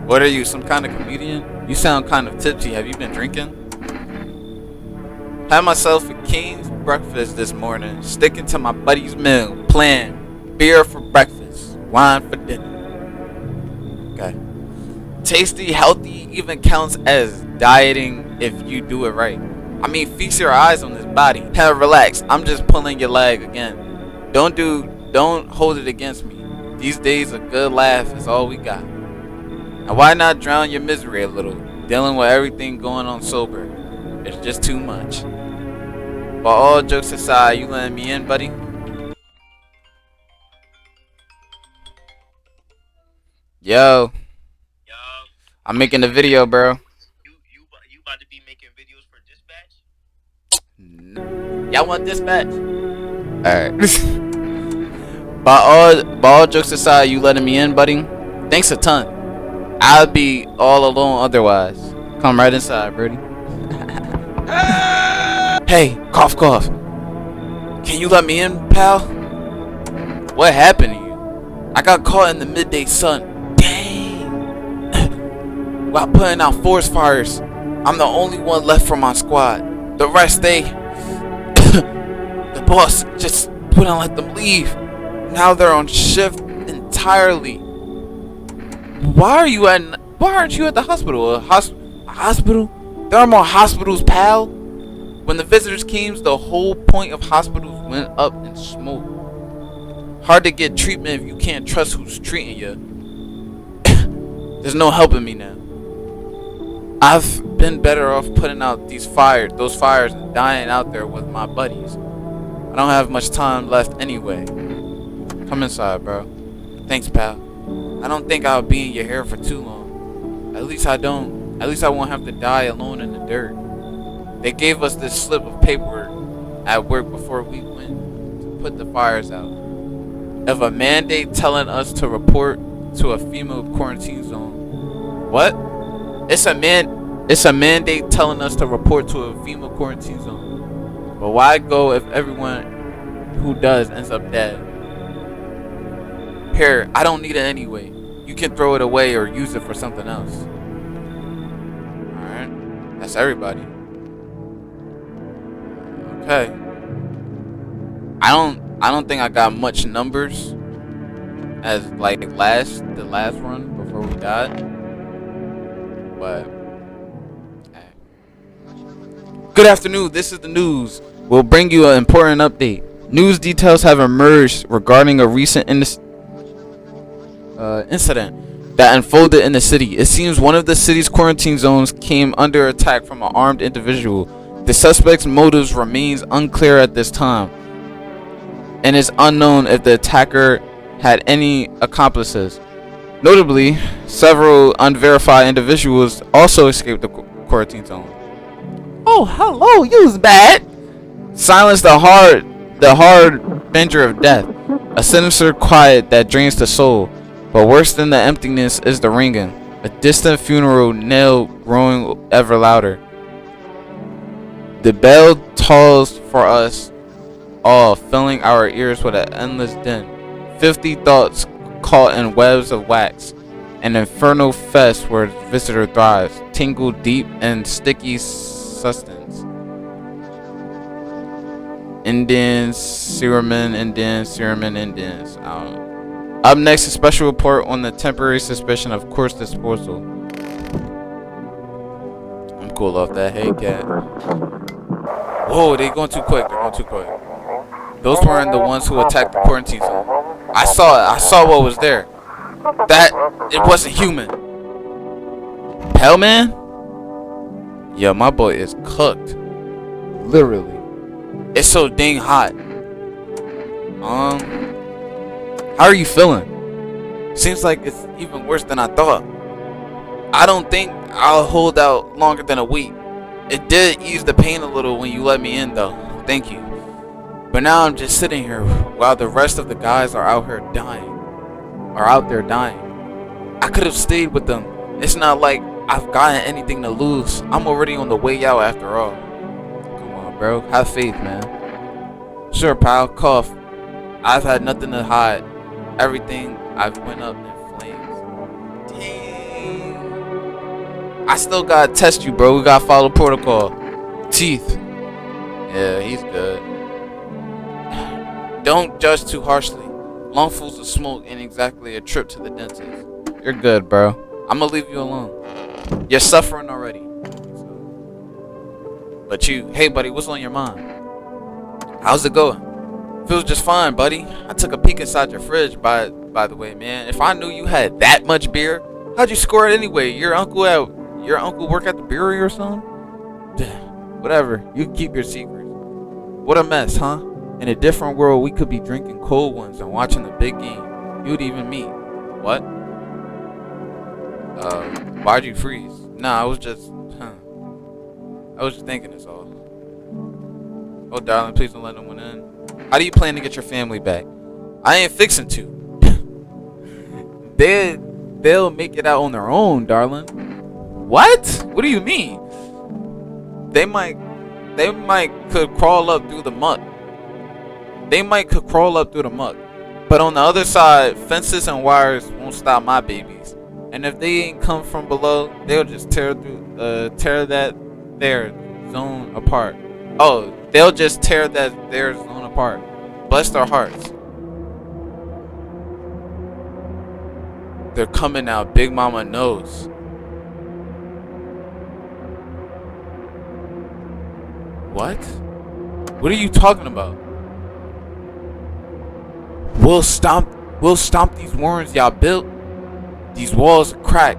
What are you, some kind of comedian? You sound kind of tipsy. Have you been drinking? Had myself a King's breakfast this morning, sticking to my buddy's meal plan. Beer for breakfast, wine for dinner. Okay. Tasty, healthy, even counts as dieting if you do it right. I mean, feast your eyes on this body. Hell, relax. I'm just pulling your leg again. Don't hold it against me. These days, a good laugh is all we got. Now, why not drown your misery a little? Dealing with everything going on sober. It's just too much. But all jokes aside, you letting me in, buddy? Yo. I'm making a video, bro. You about to be making videos for dispatch? Y'all want dispatch? Alright. By all jokes aside, you letting me in, buddy? Thanks a ton. I'd be all alone otherwise. Come right inside, Brody. Hey, cough. Can you let me in, pal? What happened to you? I got caught in the midday sun. While putting out forest fires. I'm the only one left from my squad. The rest, the boss just wouldn't let them leave. Now they're on shift entirely. Why aren't you at the hospital? A hospital? There are more hospitals, pal. When the visitors came, the whole point of hospitals went up in smoke. Hard to get treatment if you can't trust who's treating you. There's no helping me now. I've been better off putting out those fires and dying out there with my buddies. I don't have much time left anyway. Come inside, bro. Thanks, pal. I don't think I'll be in your hair for too long. At least I won't have to die alone in the dirt. They gave us this slip of paper at work before we went to put the fires out. Of a mandate telling us to report to a female quarantine zone. What? It's a mandate telling us to report to a female quarantine zone. But why go if everyone who does ends up dead? Here, I don't need it anyway. You can throw it away or use it for something else. Alright. That's everybody. Okay. I don't think I got much numbers as like the last run before we died. But good afternoon, this is the news. We'll bring you an important update. News details have emerged regarding a recent incident that unfolded in the city. It seems one of the city's quarantine zones came under attack from an armed individual. The suspect's motives remains unclear at this time, and it's unknown if the attacker had any accomplices. Notably, several unverified individuals also escaped the quarantine zone. Oh, hello, you's bad. Silence the harbinger of death, a sinister quiet that drains the soul. But worse than the emptiness is the ringing, a distant funeral knell growing ever louder. The bell tolls for us all, filling our ears with an endless din. 50 thoughts caught in webs of wax, an infernal fest where visitor thrives, tingle deep and sticky sustenance. Indians, Sewermen, Indians. Up next, a special report on the temporary suspicion of corpse disposal. I'm cool off that. Hey, cat. Whoa, they going too quick. Those weren't the ones who attacked the quarantine zone. I saw it. I saw what was there. It wasn't human. Hellman? Yeah, my boy is cooked. Literally. It's so dang hot. How are you feeling? Seems like it's even worse than I thought. I don't think I'll hold out longer than a week. It did ease the pain a little when you let me in, though. Thank you. But now I'm just sitting here while the rest of the guys are out there dying. I could have stayed with them. It's not like I've gotten anything to lose. I'm already on the way out after all. Come on, bro. Have faith, man. Sure, pal. Cough. I've had nothing to hide. Everything I've went up in flames. Dang. I still gotta test you, bro. We gotta follow protocol. Teeth. Yeah, he's good. Don't judge too harshly. Lungfuls of smoke ain't exactly a trip to the dentist. You're good, bro. I'm gonna leave you alone. You're suffering already. But hey buddy, what's on your mind? How's it going? Feels just fine, buddy. I took a peek inside your fridge, by the way, man. If I knew you had that much beer, how'd you score it anyway? Your uncle work at the brewery or something? Whatever, you can keep your secrets. What a mess, huh? In a different world, we could be drinking cold ones and watching the big game. You'd even meet. What? Why'd you freeze? Nah, I was just thinking it's all. Oh, darling, please don't let no one in. How do you plan to get your family back? I ain't fixing to. They'll make it out on their own, darling. What? What do you mean? They might could crawl up through the muck. But on the other side, fences and wires won't stop my babies. And if they ain't come from below, they'll just tear that their zone apart. Oh, they'll just tear their zone apart. Bless their hearts. They're coming out. Big Mama knows. What? What are you talking about? We'll stomp these warrens y'all built. These walls crack,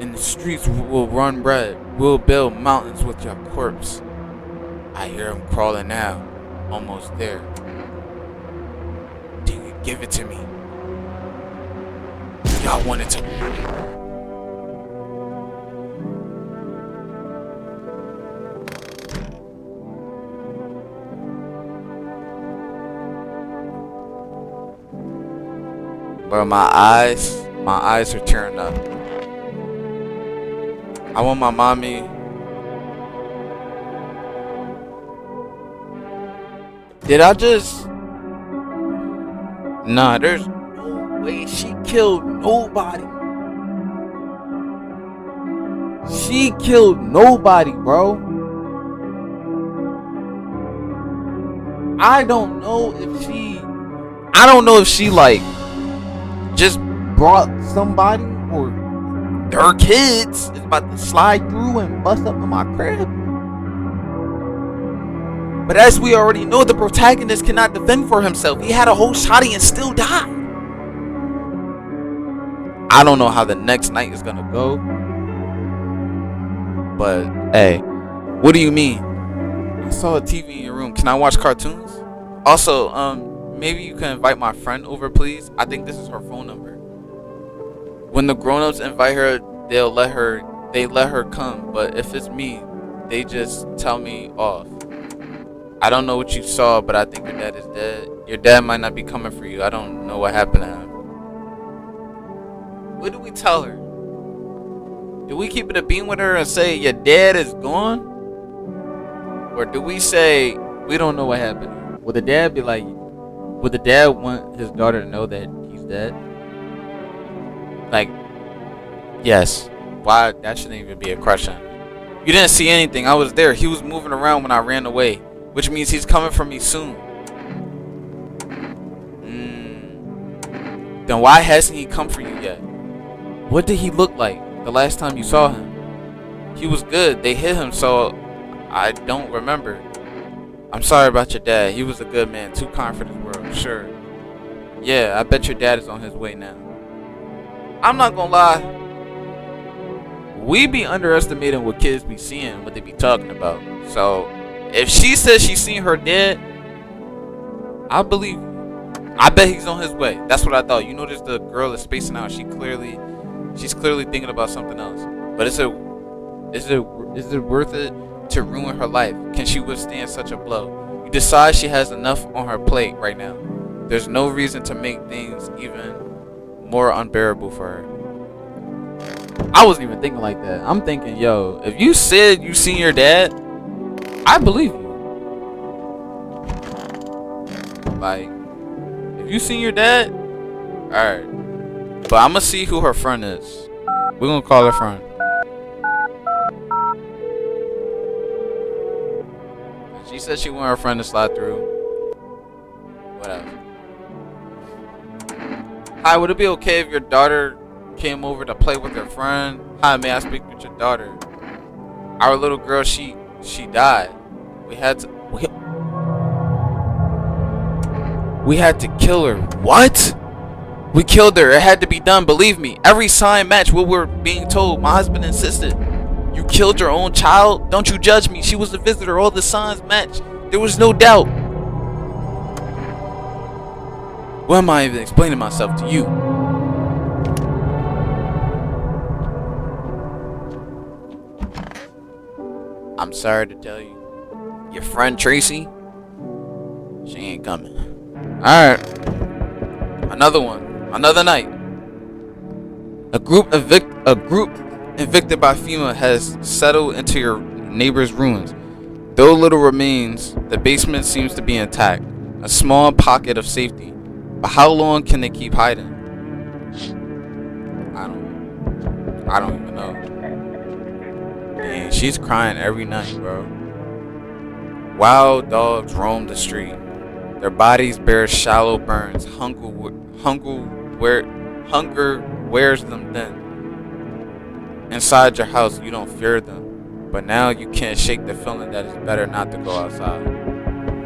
and the streets will run red. We'll build mountains with your corpse. I hear them crawling now, almost there. Dang it, give it to me. Y'all wanted to. Bro, my eyes are tearing up. I want my mommy. Did I just? Nah, there's no way she killed nobody. She killed nobody, bro. I don't know if she like just brought somebody or their kids is about to slide through and bust up in my crib. But as we already know, the protagonist cannot defend for himself. He had a whole shotty and still died. I don't know how the next night is gonna go. But hey, what do you mean? I saw a TV in your room. Can I watch cartoons? Also, maybe you can invite my friend over, please. I think this is her phone number. When the grown-ups invite her, they let her come. But if it's me, they just tell me off. I don't know what you saw, but I think your dad is dead. Your dad might not be coming for you. I don't know what happened to him. What do we tell her? Do we keep it a beam with her and say your dad is gone? Or do we say we don't know what happened? Would the dad be like, would the dad want his daughter to know that he's dead? Like, yes. Why? That shouldn't even be a question. You didn't see anything. I was there. He was moving around when I ran away, which means he's coming for me soon. Then why hasn't he come for you yet? What did he look like the last time you saw him? He was good. They hit him, so I don't remember. I'm sorry about your dad. He was a good man, too kind for this world. Sure. Yeah, I bet your dad is on his way now. I'm not gonna lie. We be underestimating what kids be seeing, what they be talking about. So, if she says she's seen her dad, I believe you. I bet he's on his way. That's what I thought. You notice the girl is spacing out. She's clearly thinking about something else. But is it worth it to ruin her life? Can she withstand such a blow? You decide she has enough on her plate right now. There's no reason to make things even more unbearable for her. I wasn't even thinking like that. I'm thinking, yo, if you said you seen your dad, I believe you. Like, if you seen your dad, alright. But I'm gonna see who her friend is. We're gonna call her friend. She said she wanted her friend to slide through. Whatever. Hi, would it be okay if your daughter came over to play with her friend? Hi, may I speak with your daughter? Our little girl, she died. We had to kill her. What? We killed her. It had to be done. Believe me. Every sign matched what we're being told. My husband insisted. You killed your own child? Don't you judge me. She was a visitor. All the signs matched. There was no doubt. What am I even explaining myself to you? I'm sorry to tell you. Your friend Tracy, she ain't coming. Alright. Another one. Another night. A group evicted by FEMA has settled into your neighbor's ruins. Though little remains, the basement seems to be intact. A small pocket of safety. But how long can they keep hiding? I don't even know. Dang, she's crying every night, bro. Wild dogs roam the street. Their bodies bear shallow burns. Hunger wears them thin. Inside your house, you don't fear them. But now you can't shake the feeling that it's better not to go outside.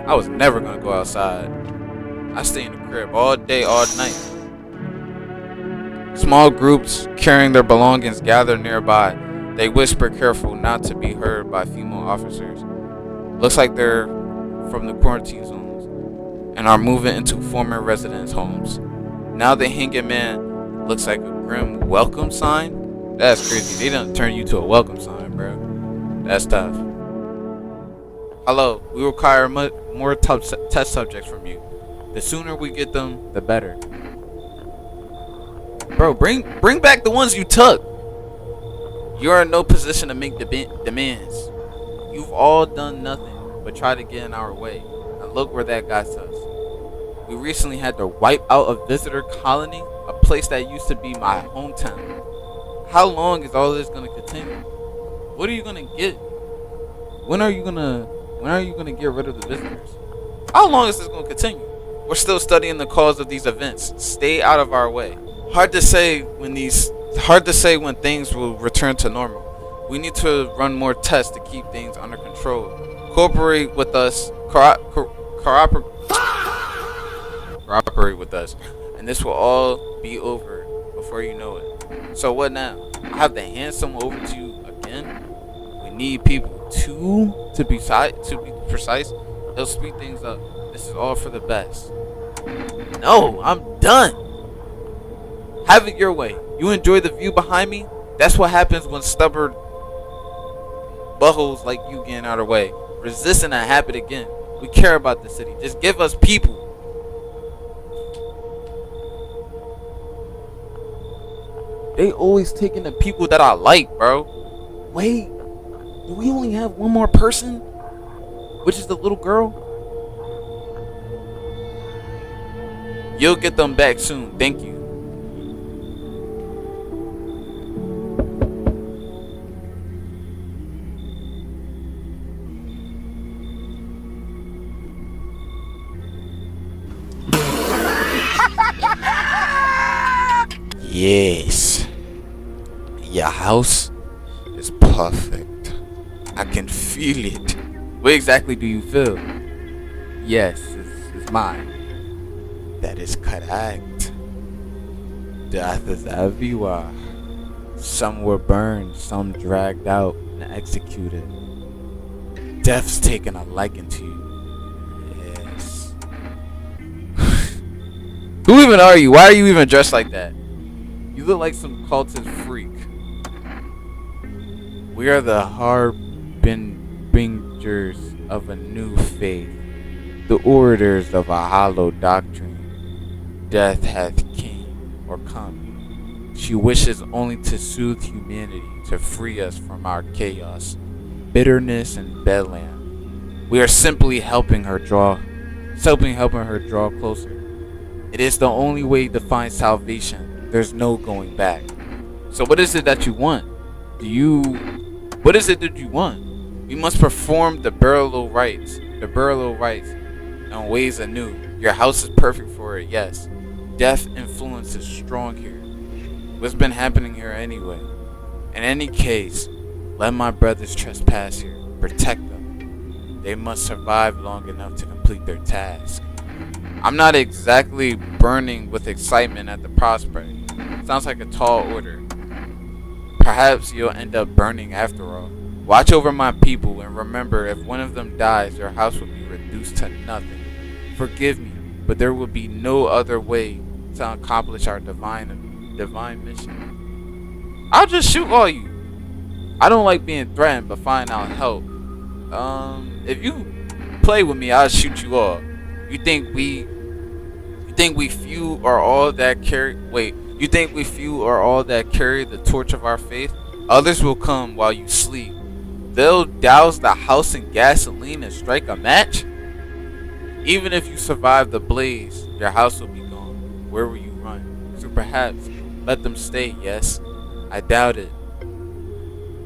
I was never going to go outside. I stay in the crib all day, all night. Small groups carrying their belongings gather nearby. They whisper careful not to be heard by female officers. Looks like they're from the quarantine zones and are moving into former residents' homes. Now the hanging man looks like a grim welcome sign. That's crazy. They done turn you to a welcome sign, bro. That's tough. Hello, we require more test subjects from you. The sooner we get them, the better. Bro, bring back the ones you took. You are in no position to make demands. You've all done nothing but try to get in our way. And look where that got us. We recently had to wipe out a visitor colony, a place that used to be my hometown. How long is all this gonna continue? What are you gonna get? When are you gonna get rid of the visitors? How long is this gonna continue? We're still studying the cause of these events. Stay out of our way. Hard to say when things will return to normal. We need to run more tests to keep things under control. Cooperate with us. Cooperate with us, and this will all be over before you know it. So what now? I have to hand someone over to you again? We need people to be precise. They'll speed things up. This is all for the best. No, I'm done. Have it your way. You enjoy the view behind me? That's what happens when stubborn buttholes like you get out of the way. Resisting that habit again. We care about the city. Just give us people. They always taking the people that I like, bro. Wait, do we only have one more person? Which is the little girl? You'll get them back soon. Thank you. Yes. Your house is perfect. I can feel it. What exactly do you feel? Yes, it's mine. That is correct. Death is everywhere. Some were burned, some dragged out and executed. Death's taken a liking to you. Yes. Who even are you? Why are you even dressed like that? You look like some cultist freak. We are the harbingers of a new faith, the orators of a hollow doctrine. Death hath came or come. She wishes only to soothe humanity, to free us from our chaos, bitterness, and bedlam. We are simply helping her draw closer. It is the only way to find salvation. There's no going back. So what is it that you want? What is it that you want? We must perform the burial rites in ways anew. Your house is perfect for it, yes. Death influence is strong here. What's been happening here anyway? In any case, let my brothers trespass here. Protect them. They must survive long enough to complete their task. I'm not exactly burning with excitement at the prospect. Sounds like a tall order. Perhaps you'll end up burning after all. Watch over my people and remember, if one of them dies, your house will be reduced to nothing. Forgive me, but there will be no other way to accomplish our divine mission. I'll just shoot all you. I don't like being threatened, but find out help. If you play with me, I'll shoot you all. You think we few are all that carry? Wait. You think we few are all that carry the torch of our faith? Others will come while you sleep. They'll douse the house in gasoline and strike a match? Even if you survive the blaze, your house will be gone. Where will you run? So perhaps let them stay, yes? I doubt it.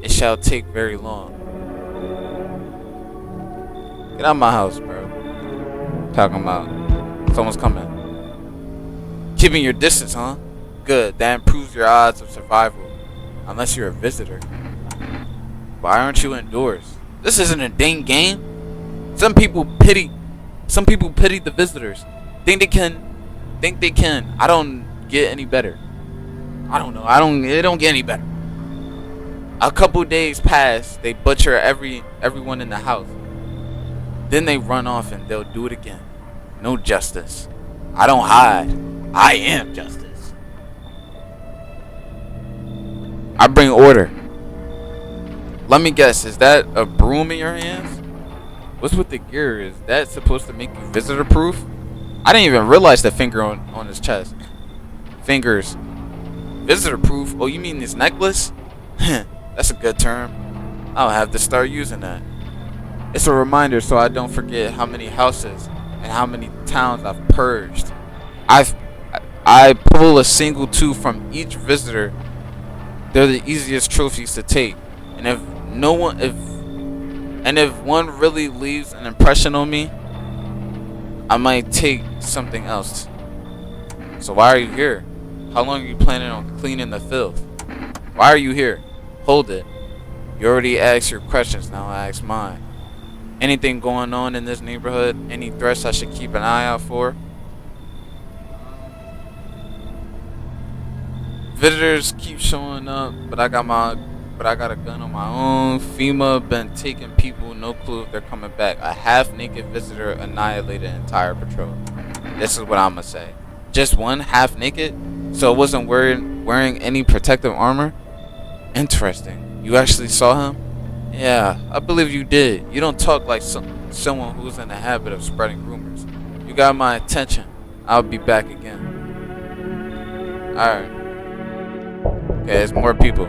It shall take very long. Get out of my house, bro. Talking about someone's coming. Keeping your distance, huh? Good, that improves your odds of survival. Unless you're a visitor. Why aren't you indoors? This isn't a dang game. Some people pity the visitors. Think they can. I don't get any better. I don't know. It don't get any better. A couple days pass, they butcher everyone in the house. Then they run off and they'll do it again. No justice. I don't hide. I am justice. I bring order. Let me guess, is that a broom in your hands? What's with the gear? Is that supposed to make you visitor proof? I didn't even realize the finger on his chest. Fingers. Visitor proof? Oh, you mean this necklace? That's a good term. I'll have to start using that. It's a reminder so I don't forget how many houses and how many towns I've purged. I pull a single tooth from each visitor. They're the easiest trophies to take. And if one really leaves an impression on me, I might take something else. So why are you here? How long are you planning on cleaning the filth? Why are you here? Hold it. You already asked your questions, now I ask mine. Anything going on in this neighborhood? Any threats I should keep an eye out for? Visitors keep showing up, but I got a gun on my own. FEMA been taking people, no clue if they're coming back. A half-naked visitor annihilated entire patrol. This is what I'm gonna say. Just one half-naked, so it wasn't wearing any protective armor. Interesting. You actually saw him? Yeah, I believe you did. You don't talk like someone who's in the habit of spreading rumors. You got my attention. I'll be back again. Alright. Okay, there's more people.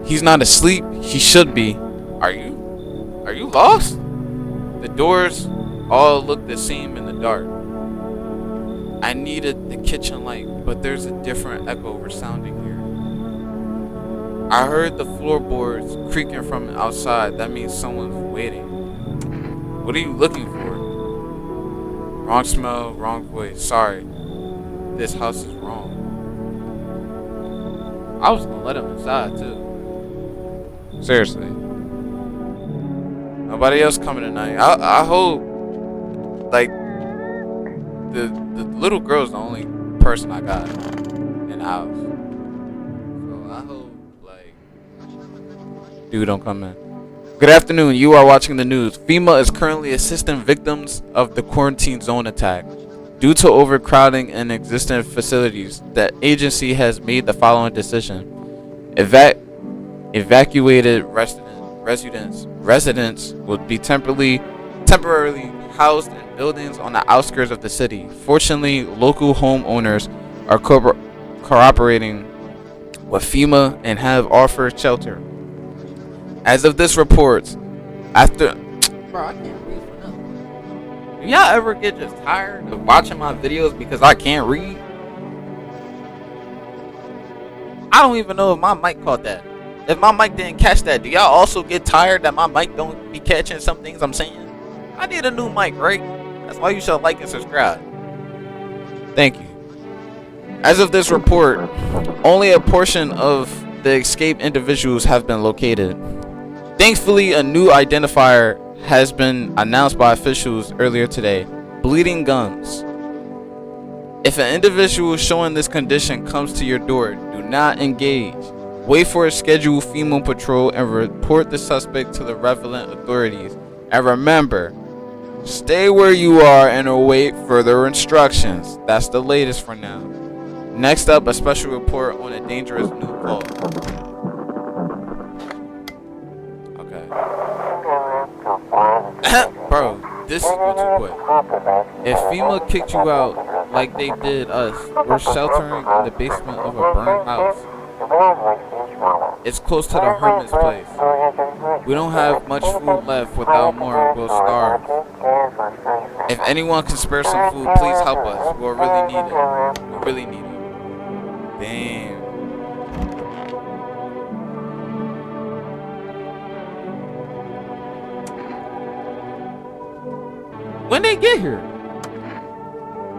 He's not asleep. He should be. Are you lost? The doors all look the same in the dark. I needed the kitchen light, but there's a different echo resounding here. I heard the floorboards creaking from outside. That means someone's waiting. What are you looking for? Wrong smell, wrong voice. Sorry. This house is wrong. I was gonna let him inside too. Seriously. Nobody else coming tonight. I hope like the little girl's the only person I got in the house. So I hope like dude don't come in. Good afternoon. You are watching the news. FEMA is currently assisting victims of the quarantine zone attack. Due to overcrowding in existing facilities, the agency has made the following decision. Evacuated residents will be temporarily housed in buildings on the outskirts of the city. Fortunately, local homeowners are cooperating with FEMA and have offered shelter. As of this report, after bro, I can't read for nothing. Do y'all ever get just tired of watching my videos because I can't read? I don't even know if my mic caught that. If my mic didn't catch that, do y'all also get tired that my mic don't be catching some things I'm saying? I need a new mic, right? That's why you should like and subscribe. Thank you. As of this report, only a portion of the escaped individuals have been located. Thankfully, a new identifier has been announced by officials earlier today. Bleeding gums. If an individual showing this condition comes to your door, do not engage. Wait for a scheduled FEMA patrol and report the suspect to the relevant authorities. And remember, stay where you are and await further instructions. That's the latest for now. Next up, a special report on a dangerous new call. Bro, this is way too quick. If FEMA kicked you out like they did us, we're sheltering in the basement of a burned house. It's close to the hermit's place. We don't have much food left. Without more, we'll starve. If anyone can spare some food, please help us. We'll really need it. We really need it. Damn. When they get here?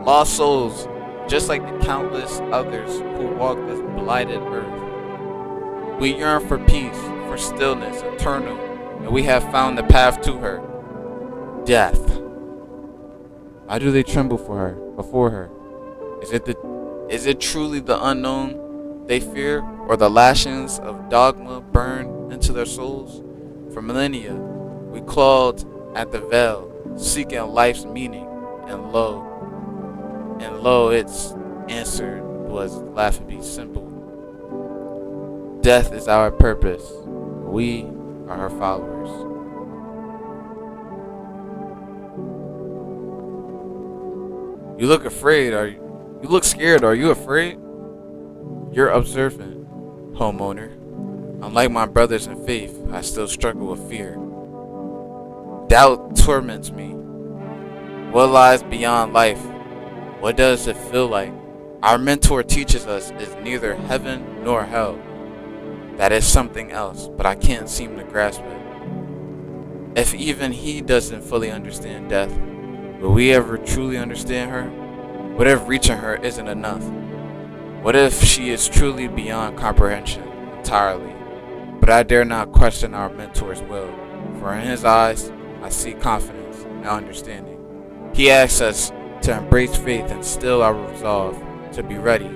Lost souls, just like the countless others who walk this blighted earth. We yearn for peace, for stillness, eternal, and we have found the path to her. Death. Why do they tremble before her? Is it truly the unknown they fear, or the lashings of dogma burned into their souls? For millennia, we clawed at the veil, seeking life's meaning, and lo, its answer was laughably simple. Death is our purpose. We are her followers. You look afraid. You look scared. Are you afraid? You're observant, homeowner. Unlike my brothers in faith, I still struggle with fear. Doubt torments me. What lies beyond life? What does it feel like? Our mentor teaches us it's neither heaven nor hell. That is something else, but I can't seem to grasp it. If even he doesn't fully understand death, will we ever truly understand her? What if reaching her isn't enough? What if she is truly beyond comprehension entirely? But I dare not question our mentor's will, for in his eyes, I see confidence and understanding. He asks us to embrace faith and still our resolve to be ready.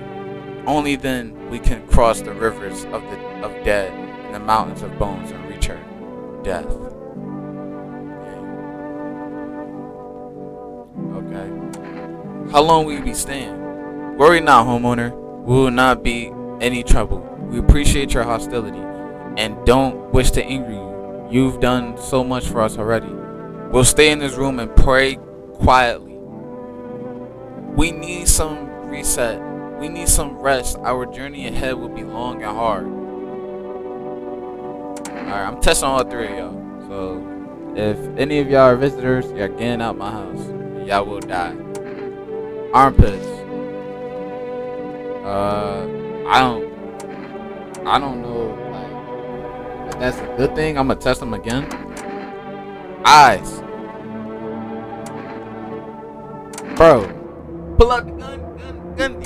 Only then we can cross the rivers of dead and the mountains of bones and reach her death. Okay. How long will you be staying? Worry not, homeowner. We will not be any trouble. We appreciate your hostility and don't wish to anger you. You've done so much for us already. We'll stay in this room and pray quietly. We need some reset. We need some rest. Our journey ahead will be long and hard. Alright, I'm testing all three of y'all. So, if any of y'all are visitors, y'all getting out my house. Y'all will die. Armpits. I don't know, like, if that's a good thing. I'm gonna test them again. Eyes. Bro, pull out the gun.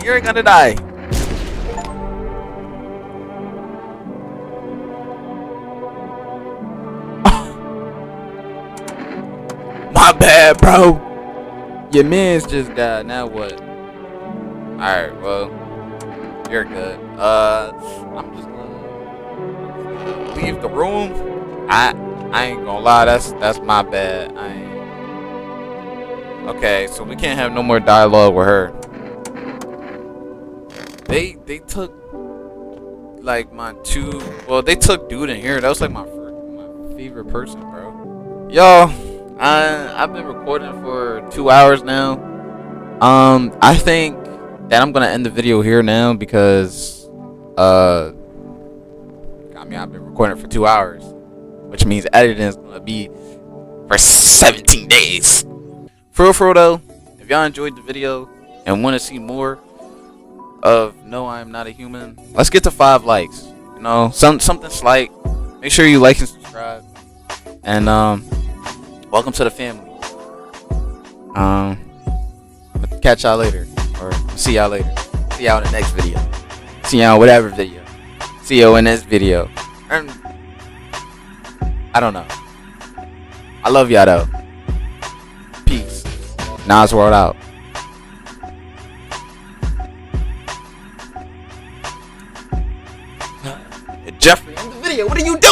You're gonna die. My bad, bro. Your man's just died. Now what? Alright, well, you're good. I'm just gonna leave the room. I ain't gonna lie, that's my bad. Okay, so we can't have no more dialogue with her. They took like they took dude in here. That was like my favorite person, bro. Yo, I've been recording for 2 hours now. I think that I'm gonna end the video here now because I've been recording for 2 hours, which means editing is gonna be for 17 days. For real though, if y'all enjoyed the video and want to see more of No, I Am Not a Human, let's get to 5 likes. You know, something slight. Make sure you like and subscribe. And welcome to the family. I'm gonna catch y'all later, or see y'all later. See y'all in the next video. See y'all in whatever video. See you in this video. I don't know. I love y'all though. Peace. Nas World out. Jeffrey in the video. What are you doing?